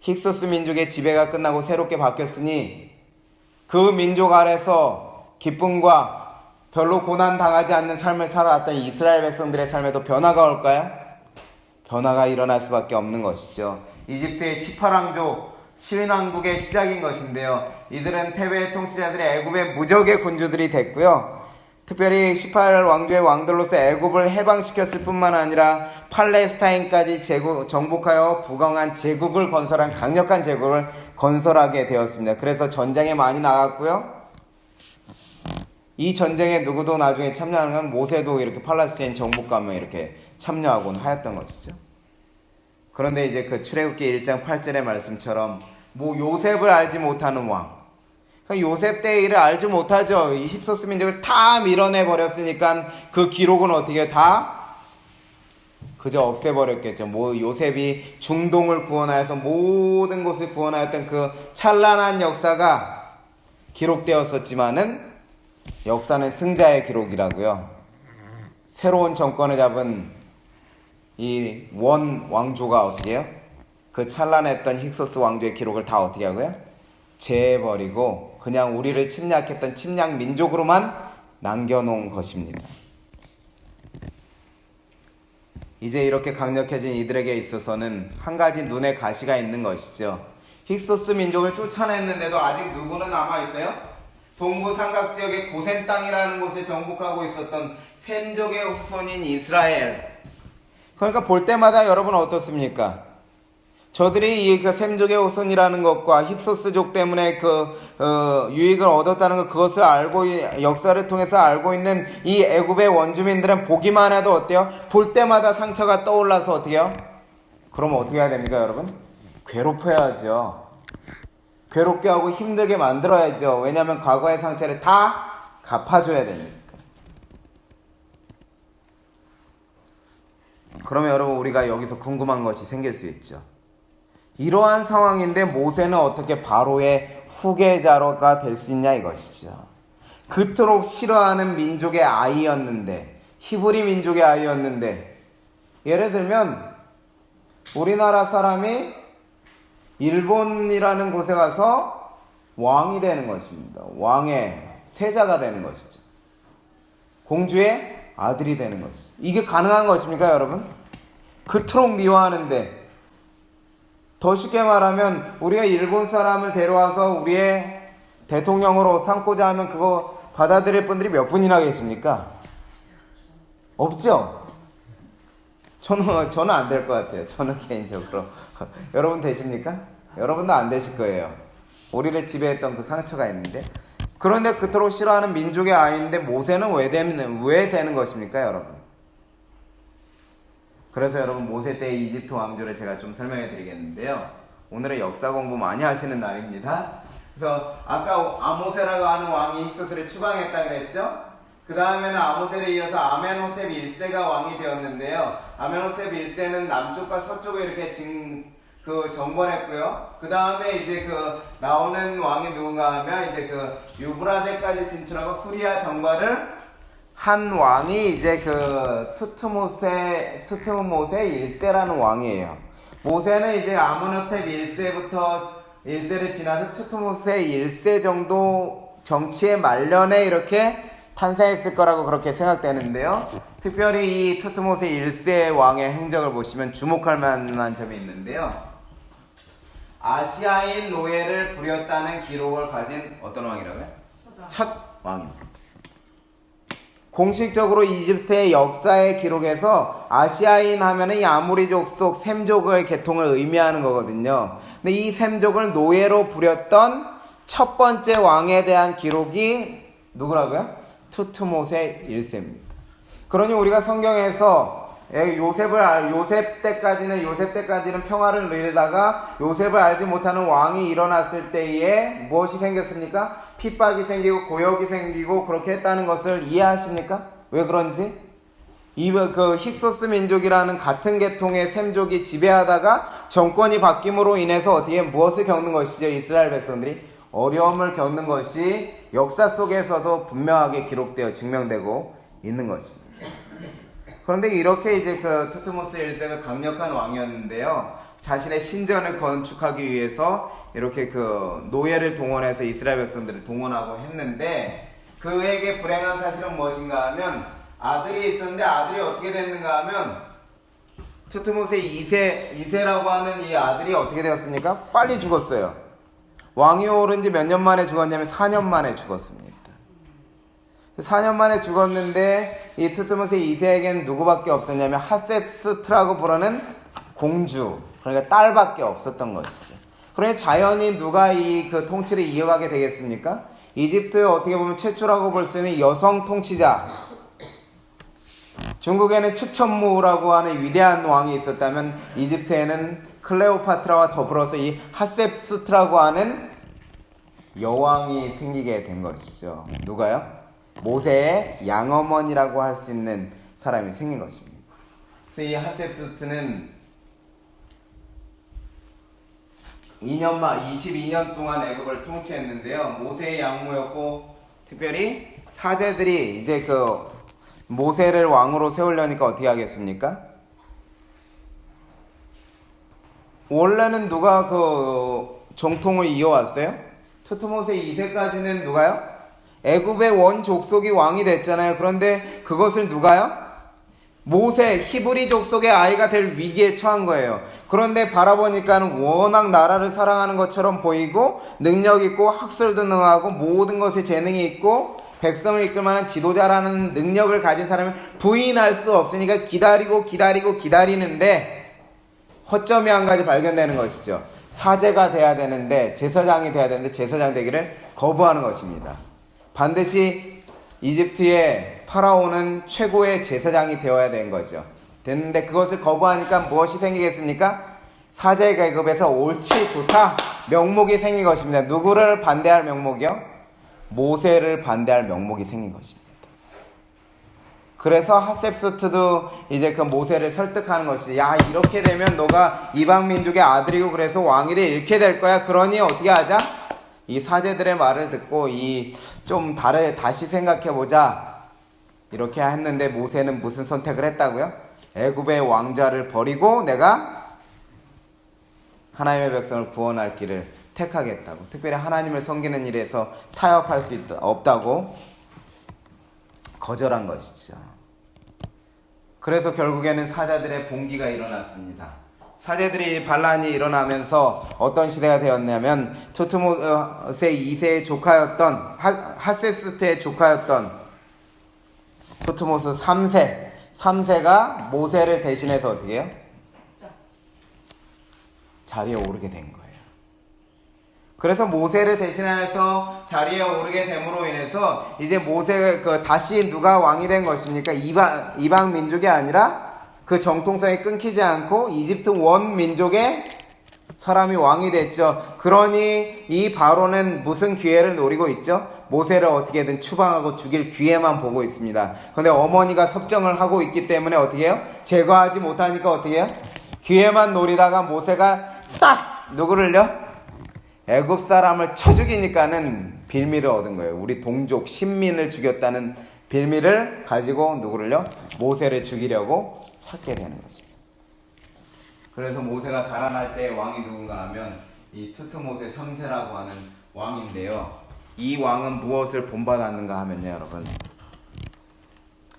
힉소스 민족의 지배가 끝나고 새롭게 바뀌었으니 그 민족 아래서 기쁨과 별로 고난당하지 않는 삶을 살아왔던 이스라엘 백성들의 삶에도 변화가 올까요? 변화가 일어날 수밖에 없는 것이죠. 이집트의 18왕조 신왕국의 시작인 것인데요. 이들은 테베의 통치자들이 애굽의 무적의 군주들이 됐고요. 특별히 18왕조의 왕들로서 애굽을 해방시켰을 뿐만 아니라 팔레스타인까지 정복하여 부강한 제국을 건설한 강력한 제국을 건설하게 되었습니다. 그래서 전쟁에 많이 나갔고요. 이 전쟁에 누구도 나중에 참여하는 건 모세도 이렇게 팔레스타인 정복하면 이렇게 참여하곤 하였던 것이죠. 그런데 이제 그 출애굽기 1장 8절의 말씀처럼 요셉을 알지 못하는 왕, 요셉 때의 일을 알지 못하죠. 이 힉소스 민족을 다 밀어내 버렸으니까 그 기록은 어떻게 다 그저 없애버렸겠죠. 요셉이 중동을 구원하여서 모든 곳을 구원하였던 그 찬란한 역사가 기록되었었지만은 역사는 승자의 기록이라고요. 새로운 정권을 잡은 이 원 왕조가 어떻게 해요? 그 찬란했던 힉소스 왕조의 기록을 다 어떻게 하고요? 재해버리고 그냥 우리를 침략했던 침략 민족으로만 남겨놓은 것입니다. 이제 이렇게 강력해진 이들에게 있어서는 한 가지 눈에 가시가 있는 것이죠. 힉소스 민족을 쫓아냈는데도 아직 누구는 남아있어요? 동부 삼각지역의 고센 땅이라는 곳을 정복하고 있었던 셈족의 후손인 이스라엘. 그러니까 볼 때마다 여러분 어떻습니까? 저들이 이 셈족의 후손이라는 것과 힉소스족 때문에 유익을 얻었다는 것, 그것을 알고, 역사를 통해서 알고 있는 이 애굽의 원주민들은 보기만 해도 어때요? 볼 때마다 상처가 떠올라서 어떻게 해요? 그럼 어떻게 해야 됩니까, 여러분? 괴롭혀야죠. 괴롭게 하고 힘들게 만들어야죠. 왜냐하면 과거의 상처를 다 갚아줘야 되니까. 그러면 여러분, 우리가 여기서 궁금한 것이 생길 수 있죠. 이러한 상황인데 모세는 어떻게 바로의 후계자가 될 수 있냐 이것이죠. 그토록 싫어하는 민족의 아이였는데, 히브리 민족의 아이였는데, 예를 들면 우리나라 사람이 일본이라는 곳에 가서 왕이 되는 것입니다. 왕의 세자가 되는 것이죠. 공주의 아들이 되는 것이죠. 이게 가능한 것입니까, 여러분? 그토록 미워하는데, 더 쉽게 말하면 우리가 일본 사람을 데려와서 우리의 대통령으로 삼고자 하면 그거 받아들일 분들이 몇 분이나 계십니까? 없죠? 저는 안 될 것 같아요. 저는 개인적으로. 여러분 되십니까? 여러분도 안 되실 거예요. 우리를 지배했던 그 상처가 있는데. 그런데 그토록 싫어하는 민족의 아이인데 모세는 왜 되는 것입니까, 여러분? 그래서 여러분 모세 때의 이집트 왕조를 제가 좀 설명해 드리겠는데요. 오늘은 역사 공부 많이 하시는 날입니다. 그래서 아까 아모세라고 하는 왕이 힉소스를 추방했다 그랬죠? 그 다음에는 아모세를 이어서 아멘호텝 1세가 왕이 되었는데요. 아멘호텝 1세는 남쪽과 서쪽을 이렇게 정벌했고요. 그 다음에 이제 나오는 왕이 누군가 하면 이제 유브라데까지 진출하고 수리아 정벌을 한 왕이 이제 투트모세 1세라는 왕이에요. 모세는 이제 아멘호텝 1세를 지나서 투트모세 1세 정도 정치의 말년에 이렇게 탄생했을 거라고 그렇게 생각되는데요. 특별히 이 투트모세 1세 왕의 행적을 보시면 주목할 만한 점이 있는데요. 아시아인 노예를 부렸다는 기록을 가진 어떤 왕이라고요? 첫 왕입니다. 공식적으로 이집트의 역사의 기록에서 아시아인 하면은 이 아모리족 속 셈족의 계통을 의미하는 거거든요. 근데 이 셈족을 노예로 부렸던 첫 번째 왕에 대한 기록이 누구라고요? 투트모세 1세입니다. 그러니 우리가 성경에서 요셉 때까지는 평화를 누리다가 요셉을 알지 못하는 왕이 일어났을 때에 무엇이 생겼습니까? 핍박이 생기고 고역이 생기고 그렇게 했다는 것을 이해하십니까? 왜 그런지? 힉소스 민족이라는 같은 계통의 셈족이 지배하다가 정권이 바뀜으로 인해서 어떻게 무엇을 겪는 것이죠? 이스라엘 백성들이 어려움을 겪는 것이 역사 속에서도 분명하게 기록되어 증명되고 있는 것입니다. 그런데 이렇게 이제 투트모스 1세가 강력한 왕이었는데요. 자신의 신전을 건축하기 위해서 이렇게 노예를 동원해서 이스라엘 백성들을 동원하고 했는데 그에게 불행한 사실은 무엇인가 하면 아들이 있었는데 아들이 어떻게 됐는가 하면 투트모세 2세라고 하는 이 아들이 어떻게 되었습니까? 빨리 죽었어요. 왕이 오른 지 몇 년 만에 죽었냐면 4년 만에 죽었습니다. 4년 만에 죽었는데 이 투트모세 2세에게는 누구밖에 없었냐면 핫셉스트라고 부르는 공주, 그러니까 딸밖에 없었던 것이죠. 그러니 자연히 누가 통치를 이어가게 되겠습니까? 이집트 어떻게 보면 최초라고 볼 수 있는 여성 통치자, 중국에는 츠천무라고 하는 위대한 왕이 있었다면 이집트에는 클레오파트라와 더불어서 이 핫셉스트라고 하는 여왕이 생기게 된 것이죠. 누가요? 모세의 양어머니라고 할 수 있는 사람이 생긴 것입니다. 그래서 이 핫셉스트는 22년 동안 애굽을 통치했는데요. 모세의 양모였고 특별히 사제들이 이제 모세를 왕으로 세우려니까 어떻게 하겠습니까? 원래는 누가 정통을 이어왔어요? 투트모세 2세까지는 누가요? 애굽의 원 족속이 왕이 됐잖아요. 그런데 그것을 누가요? 모세, 히브리 족속의 아이가 될 위기에 처한 거예요. 그런데 바라보니까는 워낙 나라를 사랑하는 것처럼 보이고 능력 있고 학술도 능하고 모든 것에 재능이 있고 백성을 이끌 만한 지도자라는 능력을 가진 사람을 부인할 수 없으니까 기다리는데 허점이 한 가지 발견되는 것이죠. 사제가 돼야 되는데 제사장이 돼야 되는데 제사장 되기를 거부하는 것입니다. 반드시 이집트의 파라오는 최고의 제사장이 되어야 되는 거죠. 됐는데 그것을 거부하니까 무엇이 생기겠습니까? 사제 계급에서 옳지 좋다 명목이 생긴 것입니다. 누구를 반대할 명목이요? 모세를 반대할 명목이 생긴 것입니다. 그래서 핫셉스트도 이제 모세를 설득하는 것이 이렇게 되면 너가 이방 민족의 아들이고 그래서 왕위를 잃게 될 거야. 그러니 어떻게 하자? 이 사제들의 말을 듣고 다시 생각해보자. 이렇게 했는데 모세는 무슨 선택을 했다고요? 애굽의 왕자를 버리고 내가 하나님의 백성을 구원할 길을 택하겠다고. 특별히 하나님을 섬기는 일에서 타협할 수 없다고 거절한 것이죠. 그래서 결국에는 사자들의 봉기가 일어났습니다. 사제들이 반란이 일어나면서 어떤 시대가 되었냐면 투트모세 2세의 조카였던 핫세스트의 조카였던 투트모스 3세 3세가 모세를 대신해서 어떻게 해요? 자리에 오르게 된 거예요. 그래서 모세를 대신해서 자리에 오르게 됨으로 인해서 이제 모세가 다시 누가 왕이 된 것입니까? 이방 민족이 아니라 그 정통성이 끊기지 않고 이집트 원 민족의 사람이 왕이 됐죠. 그러니 이 바로는 무슨 기회를 노리고 있죠? 모세를 어떻게든 추방하고 죽일 기회만 보고 있습니다. 그런데 어머니가 섭정을 하고 있기 때문에 어떻게 해요? 제거하지 못하니까 어떻게 해요? 기회만 노리다가 모세가 딱 누구를요? 애굽 사람을 쳐 죽이니까는 빌미를 얻은 거예요. 우리 동족 신민을 죽였다는 빌미를 가지고 누구를요? 모세를 죽이려고 찾게 되는 것입니다. 그래서 모세가 달아날 때 왕이 누군가 하면 이 투트모세 3세라고 하는 왕인데요. 이 왕은 무엇을 본받았는가 하면요, 여러분.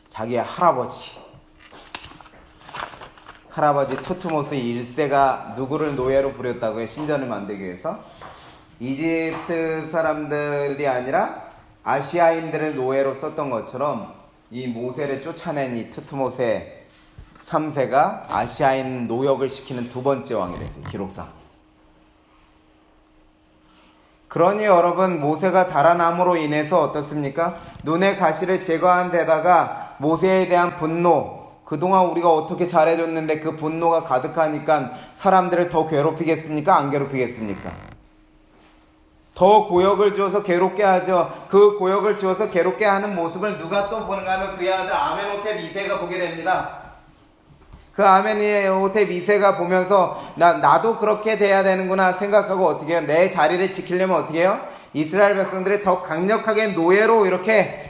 자기의 할아버지 투트모스 1세가 누구를 노예로 부렸다고요? 신전을 만들기 위해서? 이집트 사람들이 아니라 아시아인들을 노예로 썼던 것처럼 이 모세를 쫓아낸 이 투트모세 3세가 아시아인 노역을 시키는 두 번째 왕이 됐어요. 기록상. 그러니 여러분, 모세가 달아남으로 인해서 어떻습니까? 눈의 가시를 제거한 데다가 모세에 대한 분노, 그동안 우리가 어떻게 잘해줬는데 그 분노가 가득하니까 사람들을 더 괴롭히겠습니까? 안 괴롭히겠습니까? 더 고역을 주어서 괴롭게 하죠. 그 고역을 주어서 괴롭게 하는 모습을 누가 또 보는가 하면 그의 아들 아멘호텝 2세가 보게 됩니다. 그 아멘호텝 2세가 보면서 나도 그렇게 돼야 되는구나 생각하고 어떻게 해요? 내 자리를 지키려면 어떻게 해요? 이스라엘 백성들을 더 강력하게 노예로 이렇게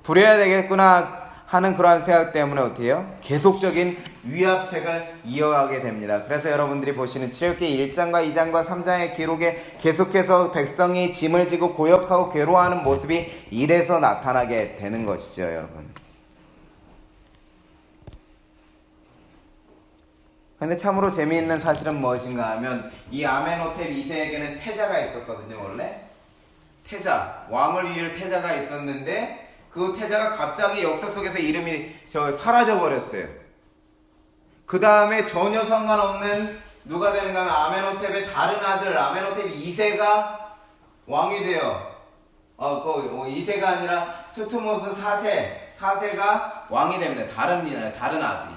부려야 되겠구나 하는 그러한 생각 때문에 어떻게 해요? 계속적인 위압책을 이어가게 됩니다. 그래서 여러분들이 보시는 출애굽기 1장과 2장과 3장의 기록에 계속해서 백성이 짐을 지고 고역하고 괴로워하는 모습이 이래서 나타나게 되는 것이죠, 여러분. 근데 참으로 재미있는 사실은 무엇인가 하면 이 아멘호텝 2세에게는 태자가 있었거든요. 원래 태자, 왕을 이을 태자가 있었는데 그 태자가 갑자기 역사 속에서 이름이 사라져 버렸어요. 그 다음에 전혀 상관없는 누가 되는가 하면 아멘호텝의 다른 아들 아멘호텝 2세가 왕이 돼요. 2세가 아니라 투트모스 4세가 왕이 됩니다. 다른 아들이.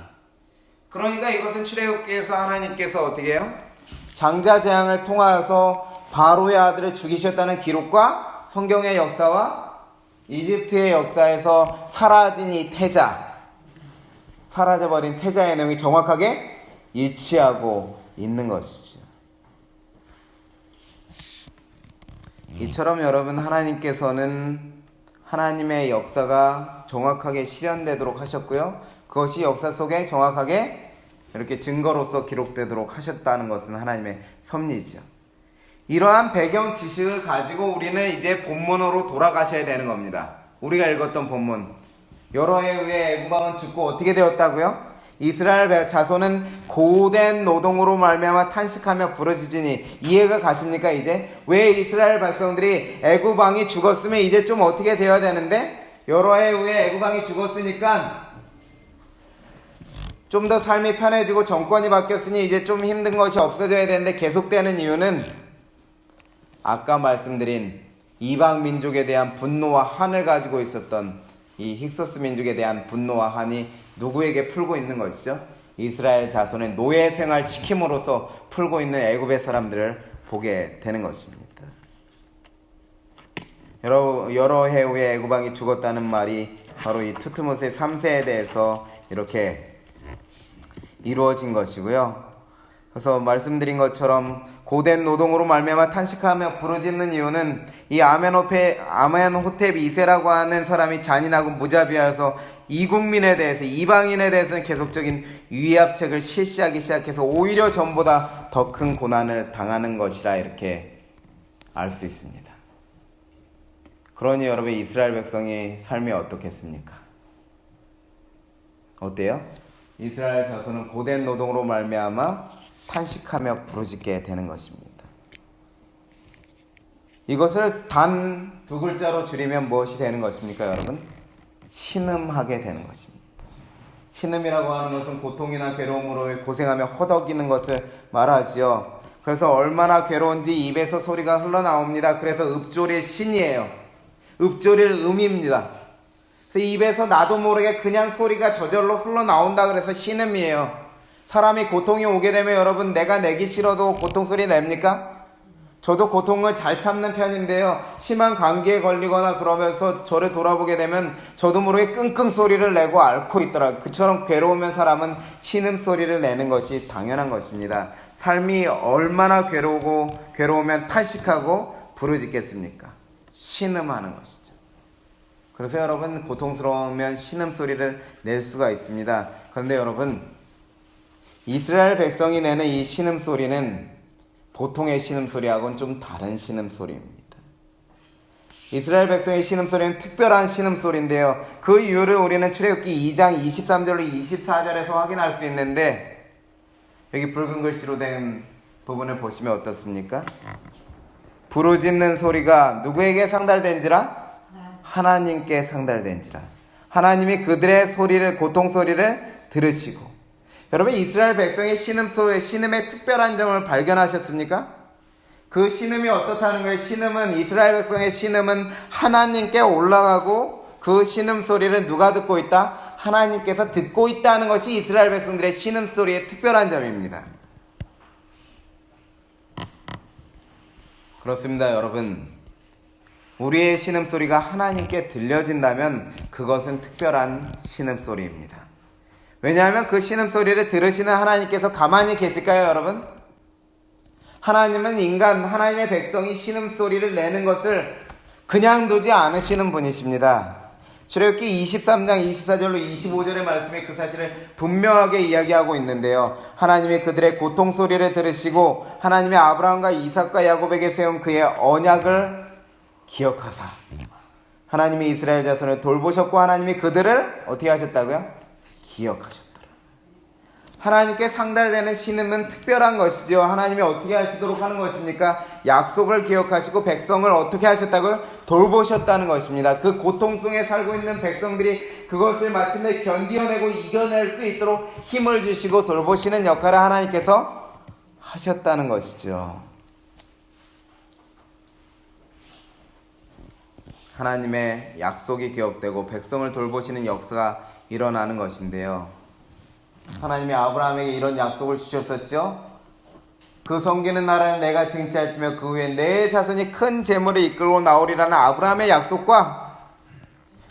그러니까 이것은 출애굽기에서 하나님께서 어떻게 해요? 장자재앙을 통하여서 바로의 아들을 죽이셨다는 기록과 성경의 역사와 이집트의 역사에서 사라진 이 태자, 사라져버린 태자의 내용이 정확하게 일치하고 있는 것이죠. 이처럼 여러분, 하나님께서는 하나님의 역사가 정확하게 실현되도록 하셨고요. 그것이 역사 속에 정확하게 이렇게 증거로서 기록되도록 하셨다는 것은 하나님의 섭리죠. 이러한 배경 지식을 가지고 우리는 이제 본문으로 돌아가셔야 되는 겁니다. 우리가 읽었던 본문. 여러 해에 의해 애굽 왕은 죽고 어떻게 되었다고요? 이스라엘 자손은 고된 노동으로 말미암아 탄식하며 부르짖으니. 이해가 가십니까? 이제 왜 이스라엘 백성들이 애굽 왕이 죽었으면 이제 좀 어떻게 되어야 되는데 여러 해에 의해 애굽 왕이 죽었으니까 좀 더 삶이 편해지고 정권이 바뀌었으니 이제 좀 힘든 것이 없어져야 되는데 계속되는 이유는 아까 말씀드린 이방 민족에 대한 분노와 한을 가지고 있었던 이 힉소스 민족에 대한 분노와 한이 누구에게 풀고 있는 것이죠? 이스라엘 자손의 노예 생활 시킴으로써 풀고 있는 애굽의 사람들을 보게 되는 것입니다. 여러 해 후에 애굽 왕이 죽었다는 말이 바로 이 투트모세 3세에 대해서 이렇게 이루어진 것이고요. 그래서 말씀드린 것처럼 고된 노동으로 말미암아 탄식하며 부르짖는 이유는 이 아멘호텝 2세라고 하는 사람이 잔인하고 무자비하여서 이국민에 대해서, 이방인에 대해서는 계속적인 위압책을 실시하기 시작해서 오히려 전보다 더 큰 고난을 당하는 것이라 이렇게 알 수 있습니다. 그러니 여러분, 이스라엘 백성의 삶이 어떻겠습니까? 어때요? 이스라엘 자손은 고된 노동으로 말미암아 탄식하며 부르짖게 되는 것입니다. 이것을 단 두 글자로 줄이면 무엇이 되는 것입니까, 여러분? 신음하게 되는 것입니다. 신음이라고 하는 것은 고통이나 괴로움으로 고생하며 허덕이는 것을 말하지요. 그래서 얼마나 괴로운지 입에서 소리가 흘러나옵니다. 그래서 읍조릴 신이에요. 읍조릴 음입니다. 그래서 입에서 나도 모르게 그냥 소리가 저절로 흘러나온다 그래서 신음이에요. 사람이 고통이 오게 되면 여러분 내가 내기 싫어도 고통 소리 냅니까? 저도 고통을 잘 참는 편인데요. 심한 감기에 걸리거나 그러면서 저를 돌아보게 되면 저도 모르게 끙끙 소리를 내고 앓고 있더라고요. 그처럼 괴로우면 사람은 신음 소리를 내는 것이 당연한 것입니다. 삶이 얼마나 괴로우면 탄식하고 부르짖겠습니까? 신음하는 것이죠. 그래서 여러분 고통스러우면 신음 소리를 낼 수가 있습니다. 그런데 여러분 이스라엘 백성이 내는 이 신음 소리는 보통의 신음소리하고는 좀 다른 신음소리입니다. 이스라엘 백성의 신음소리는 특별한 신음소리인데요. 그 이유를 우리는 출애굽기 2장 23절로 24절에서 확인할 수 있는데 여기 붉은 글씨로 된 부분을 보시면 어떻습니까? 부르짖는 소리가 누구에게 상달된지라? 하나님께 상달된지라. 하나님이 그들의 소리를, 고통 소리를 들으시고. 여러분 이스라엘 백성의 신음의 특별한 점을 발견하셨습니까? 그 신음이 어떻다는 거예요? 이스라엘 백성의 신음은 하나님께 올라가고 그 신음 소리를 누가 듣고 있다? 하나님께서 듣고 있다는 것이 이스라엘 백성들의 신음 소리의 특별한 점입니다. 그렇습니다, 여러분. 우리의 신음 소리가 하나님께 들려진다면 그것은 특별한 신음 소리입니다. 왜냐하면 그 신음소리를 들으시는 하나님께서 가만히 계실까요, 여러분? 하나님은 하나님의 백성이 신음소리를 내는 것을 그냥 두지 않으시는 분이십니다. 출애굽기 23장 24절로 25절의 말씀에 그 사실을 분명하게 이야기하고 있는데요. 하나님이 그들의 고통소리를 들으시고 하나님이 아브라함과 이삭과 야곱에게 세운 그의 언약을 기억하사 하나님이 이스라엘 자손을 돌보셨고 하나님이 그들을 어떻게 하셨다고요? 기억하셨더라. 하나님께 상달되는 신음은 특별한 것이죠. 하나님이 어떻게 하시도록 하는 것입니까? 약속을 기억하시고 백성을 어떻게 하셨다고요? 돌보셨다는 것입니다. 그 고통 속에 살고 있는 백성들이 그것을 마침내 견디어내고 이겨낼 수 있도록 힘을 주시고 돌보시는 역할을 하나님께서 하셨다는 것이죠. 하나님의 약속이 기억되고 백성을 돌보시는 역사가 일어나는 것인데요. 하나님이 아브라함에게 이런 약속을 주셨었죠. 그 섬기는 나라는 내가 쟁취할지며 그 후에 내 자손이 큰 재물을 이끌고 나오리라는 아브라함의 약속과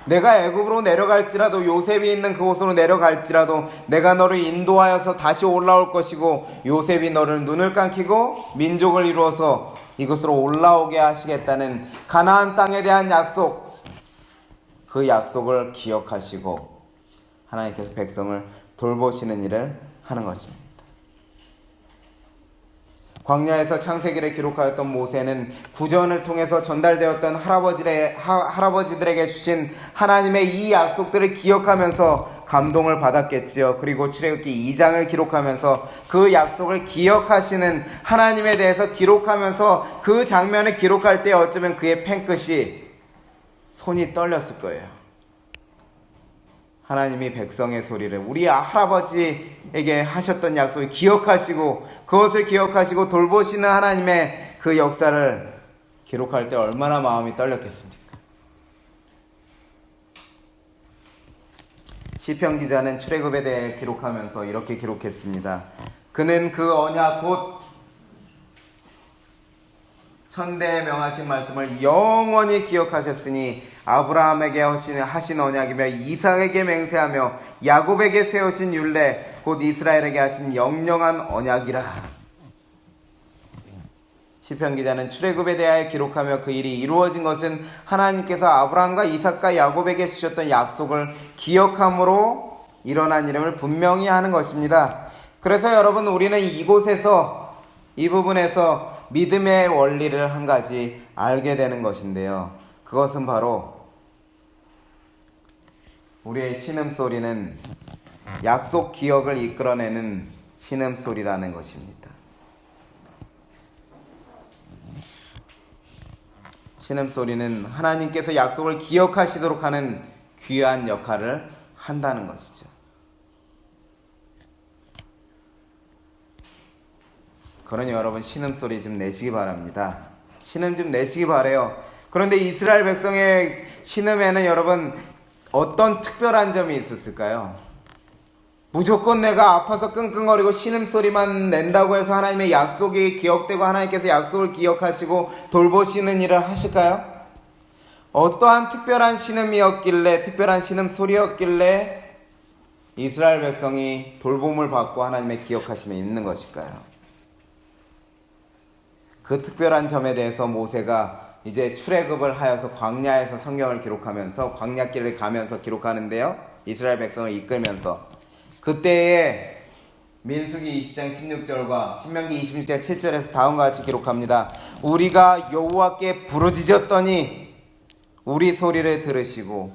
내가 애굽으로 내려갈지라도 요셉이 있는 그곳으로 내려갈지라도 내가 너를 인도하여서 다시 올라올 것이고 요셉이 너를 눈을 감기고 민족을 이루어서 이곳으로 올라오게 하시겠다는 가나안 땅에 대한 약속, 그 약속을 기억하시고 하나님께서 백성을 돌보시는 일을 하는 것입니다. 광야에서 창세기를 기록하였던 모세는 구전을 통해서 전달되었던 할아버지들에게 주신 하나님의 이 약속들을 기억하면서 감동을 받았겠지요. 그리고 출애굽기 2장을 기록하면서 그 약속을 기억하시는 하나님에 대해서 기록하면서 그 장면을 기록할 때 어쩌면 그의 펜끝이 손이 떨렸을 거예요. 하나님이 백성의 소리를 우리 할아버지에게 하셨던 약속을 기억하시고 그것을 기억하시고 돌보시는 하나님의 그 역사를 기록할 때 얼마나 마음이 떨렸겠습니까? 시편 기자는 출애굽에 대해 기록하면서 이렇게 기록했습니다. 그는 그 언약 곧 천대에 명하신 말씀을 영원히 기억하셨으니 아브라함에게 하신 언약이며 이삭에게 맹세하며 야곱에게 세우신 율례 곧 이스라엘에게 하신 영영한 언약이라. 시편 기자는 출애굽에 대하여 기록하며 그 일이 이루어진 것은 하나님께서 아브라함과 이삭과 야곱에게 주셨던 약속을 기억함으로 일어난 일임을 분명히 하는 것입니다. 그래서 여러분 우리는 이곳에서 이 부분에서 믿음의 원리를 한 가지 알게 되는 것인데요. 그것은 바로 우리의 신음소리는 약속 기억을 이끌어내는 신음소리라는 것입니다. 신음소리는 하나님께서 약속을 기억하시도록 하는 귀한 역할을 한다는 것이죠. 그러니 여러분 신음소리 좀 내시기 바랍니다. 신음 좀 내시기 바래요. 그런데 이스라엘 백성의 신음에는 여러분 어떤 특별한 점이 있었을까요? 무조건 내가 아파서 끙끙거리고 신음소리만 낸다고 해서 하나님의 약속이 기억되고 하나님께서 약속을 기억하시고 돌보시는 일을 하실까요? 어떠한 특별한 신음이었길래, 특별한 신음소리였길래 이스라엘 백성이 돌봄을 받고 하나님의 기억하심에 있는 것일까요? 그 특별한 점에 대해서 모세가 이제 출애굽을 하여서 광야에서 성경을 기록하면서 광야길을 가면서 기록하는데요. 이스라엘 백성을 이끌면서 그때에 민수기 20장 16절과 신명기 26장 7절에서 다음과 같이 기록합니다. 우리가 여호와께 부르짖었더니 우리 소리를 들으시고.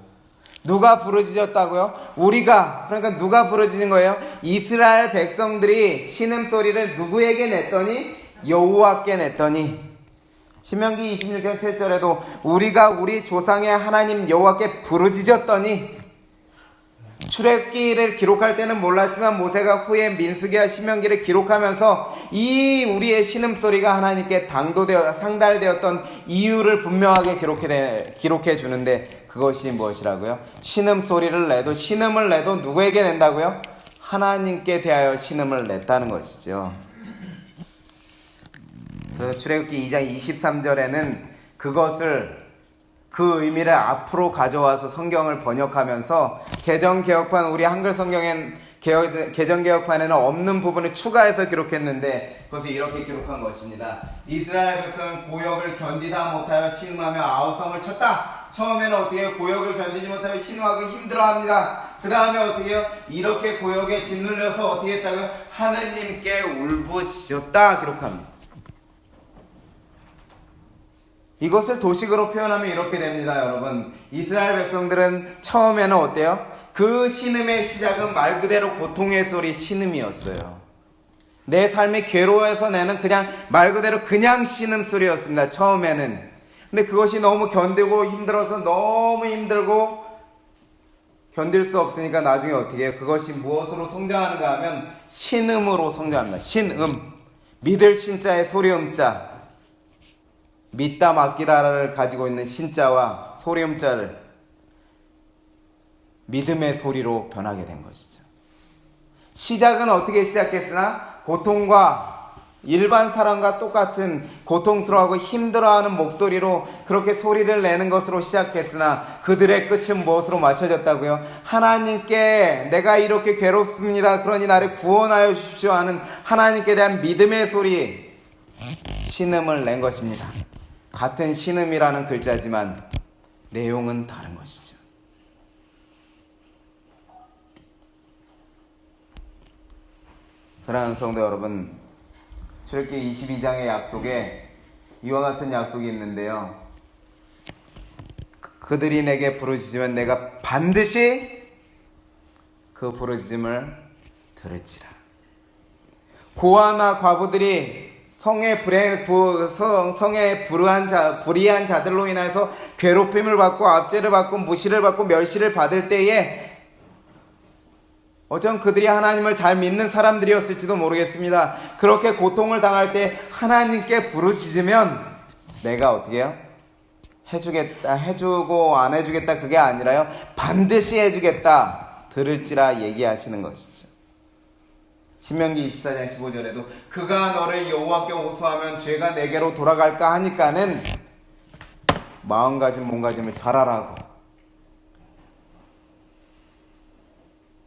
누가 부르짖었다고요? 우리가. 그러니까 누가 부르짖은 거예요? 이스라엘 백성들이 신음소리를 누구에게 냈더니 여호와께 냈더니. 신명기 26장 7절에도 우리가 우리 조상의 하나님 여호와께 부르짖었더니. 출애굽기를 기록할 때는 몰랐지만 모세가 후에 민수기와 신명기를 기록하면서 이 우리의 신음소리가 하나님께 상달되었던 이유를 분명하게 기록해 주는데 그것이 무엇이라고요? 신음소리를 내도 신음을 내도 누구에게 낸다고요? 하나님께 대하여 신음을 냈다는 것이죠. 그래서 출애굽기 2장 23절에는 그 의미를 앞으로 가져와서 성경을 번역하면서 개정개혁판, 우리 한글 성경엔 개정개혁판에는 없는 부분을 추가해서 기록했는데 그것을 이렇게 기록한 것입니다. 이스라엘 백성은 고역을 견디다 못하여 신음하며 아우성을 쳤다. 처음에는 어떻게 해요? 고역을 견디지 못하며 신음하고 힘들어합니다. 그 다음에 어떻게 해요? 이렇게 고역에 짓눌려서 어떻게 했다고요? 하느님께 울부짖었다 기록합니다. 이것을 도식으로 표현하면 이렇게 됩니다, 여러분. 이스라엘 백성들은 처음에는 어때요? 그 신음의 시작은 말 그대로 고통의 소리 신음이었어요. 내 삶이 괴로워해서 내는 그냥 말 그대로 그냥 신음 소리였습니다, 처음에는. 근데 그것이 너무 견디고 힘들어서 너무 힘들고 견딜 수 없으니까 나중에 어떻게 해요? 그것이 무엇으로 성장하는가 하면 신음으로 성장합니다. 신음. 믿을 신자의 소리음자. 믿다 맡기다를 가지고 있는 신자와 소리음자를 믿음의 소리로 변하게 된 것이죠. 시작은 어떻게 시작했으나 고통과 일반 사람과 똑같은 고통스러워하고 힘들어하는 목소리로 그렇게 소리를 내는 것으로 시작했으나 그들의 끝은 무엇으로 맞춰졌다고요? 하나님께 내가 이렇게 괴롭습니다. 그러니 나를 구원하여 주십시오 하는 하나님께 대한 믿음의 소리, 신음을 낸 것입니다. 같은 신음이라는 글자지만 내용은 다른 것이죠. 사랑하는 성도 여러분, 출애굽기 22장의 약속에 이와 같은 약속이 있는데요. 그들이 내게 부르짖으면 내가 반드시 그 부르짖음을 들을지라. 고아나 과부들이 성에 불의한 자들로 인해서 괴롭힘을 받고 압제를 받고 무시를 받고 멸시를 받을 때에 어쩌면 그들이 하나님을 잘 믿는 사람들이었을지도 모르겠습니다. 그렇게 고통을 당할 때 하나님께 부르짖으면 내가 어떻게 해요? 해주겠다, 해주고 안 해주겠다 그게 아니라요. 반드시 해주겠다, 들을지라 얘기하시는 것이죠. 신명기 24장 15절에도 그가 너를 여호와께 호소하면 죄가 내게로 돌아갈까 하니까는 마음가짐 몸가짐을 잘하라고.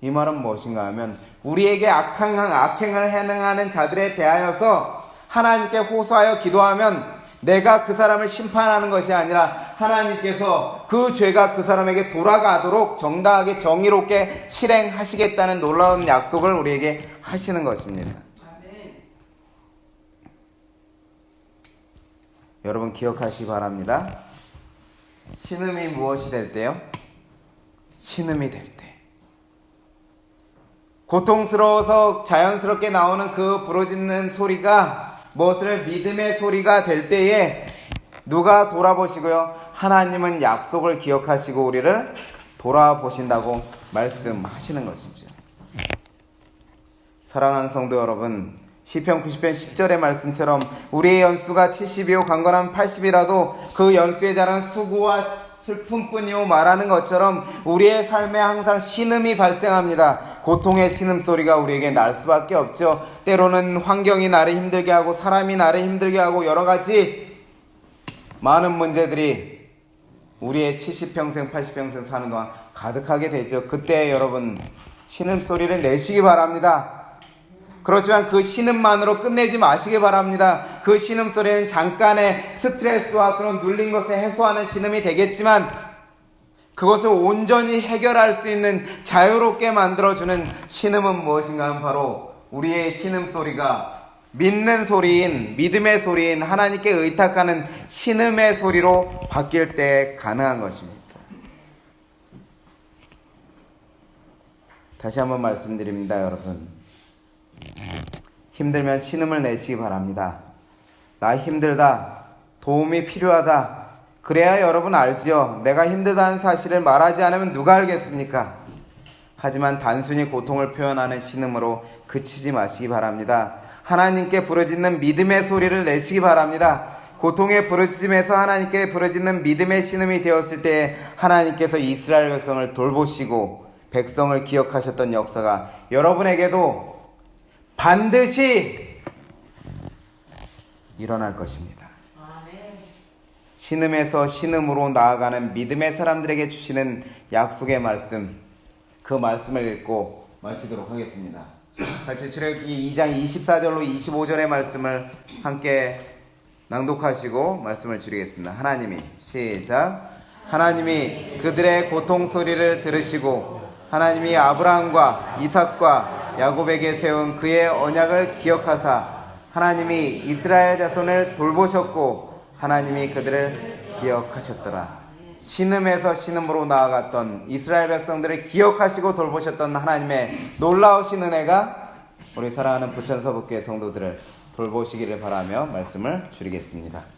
이 말은 무엇인가 하면 우리에게 악행을 행하는 자들에 대하여서 하나님께 호소하여 기도하면 내가 그 사람을 심판하는 것이 아니라 하나님께서 그 죄가 그 사람에게 돌아가도록 정당하게 정의롭게 실행하시겠다는 놀라운 약속을 우리에게 하시는 것입니다. 여러분 기억하시기 바랍니다. 신음이 무엇이 될 때요? 신음이 될 때. 고통스러워서 자연스럽게 나오는 그 부르짖는 소리가 무엇을 믿음의 소리가 될 때에 누가 돌아보시고요? 하나님은 약속을 기억하시고 우리를 돌아보신다고 말씀하시는 것이죠. 사랑하는 성도 여러분, 시편 90편 10절의 말씀처럼 우리의 연수가 70이요 강건한 80이라도 그 연수의 자는 수고와 슬픔뿐이요 말하는 것처럼 우리의 삶에 항상 신음이 발생합니다. 고통의 신음소리가 우리에게 날 수밖에 없죠. 때로는 환경이 나를 힘들게 하고 사람이 나를 힘들게 하고 여러 가지 많은 문제들이 우리의 70평생 80평생 사는 동안 가득하게 되죠. 그때 여러분 신음소리를 내시기 바랍니다. 그렇지만 그 신음만으로 끝내지 마시기 바랍니다. 그 신음소리는 잠깐의 스트레스와 그런 눌린 것을 해소하는 신음이 되겠지만 그것을 온전히 해결할 수 있는 자유롭게 만들어주는 신음은 무엇인가 하면 바로 우리의 신음소리가 믿는 소리인, 믿음의 소리인, 하나님께 의탁하는 신음의 소리로 바뀔 때 가능한 것입니다. 다시 한번 말씀드립니다, 여러분. 힘들면 신음을 내시기 바랍니다. 나 힘들다, 도움이 필요하다. 그래야 여러분 알지요. 내가 힘들다는 사실을 말하지 않으면 누가 알겠습니까? 하지만 단순히 고통을 표현하는 신음으로 그치지 마시기 바랍니다. 하나님께 부르짖는 믿음의 소리를 내시기 바랍니다. 고통의 부르짖음에서 하나님께 부르짖는 믿음의 신음이 되었을 때 하나님께서 이스라엘 백성을 돌보시고 백성을 기억하셨던 역사가 여러분에게도 반드시 일어날 것입니다. 신음에서 신음으로 나아가는 믿음의 사람들에게 주시는 약속의 말씀, 그 말씀을 읽고 마치도록 하겠습니다. 같이 출애굽기 2장 24절로 25절의 말씀을 함께 낭독하시고 말씀을 드리겠습니다. 하나님이 시작. 하나님이 그들의 고통 소리를 들으시고 하나님이 아브라함과 이삭과 야곱에게 세운 그의 언약을 기억하사 하나님이 이스라엘 자손을 돌보셨고 하나님이 그들을 기억하셨더라. 신음에서 신음으로 나아갔던 이스라엘 백성들을 기억하시고 돌보셨던 하나님의 놀라우신 은혜가 우리 사랑하는 부천서북교회 성도들을 돌보시기를 바라며 말씀을 드리겠습니다.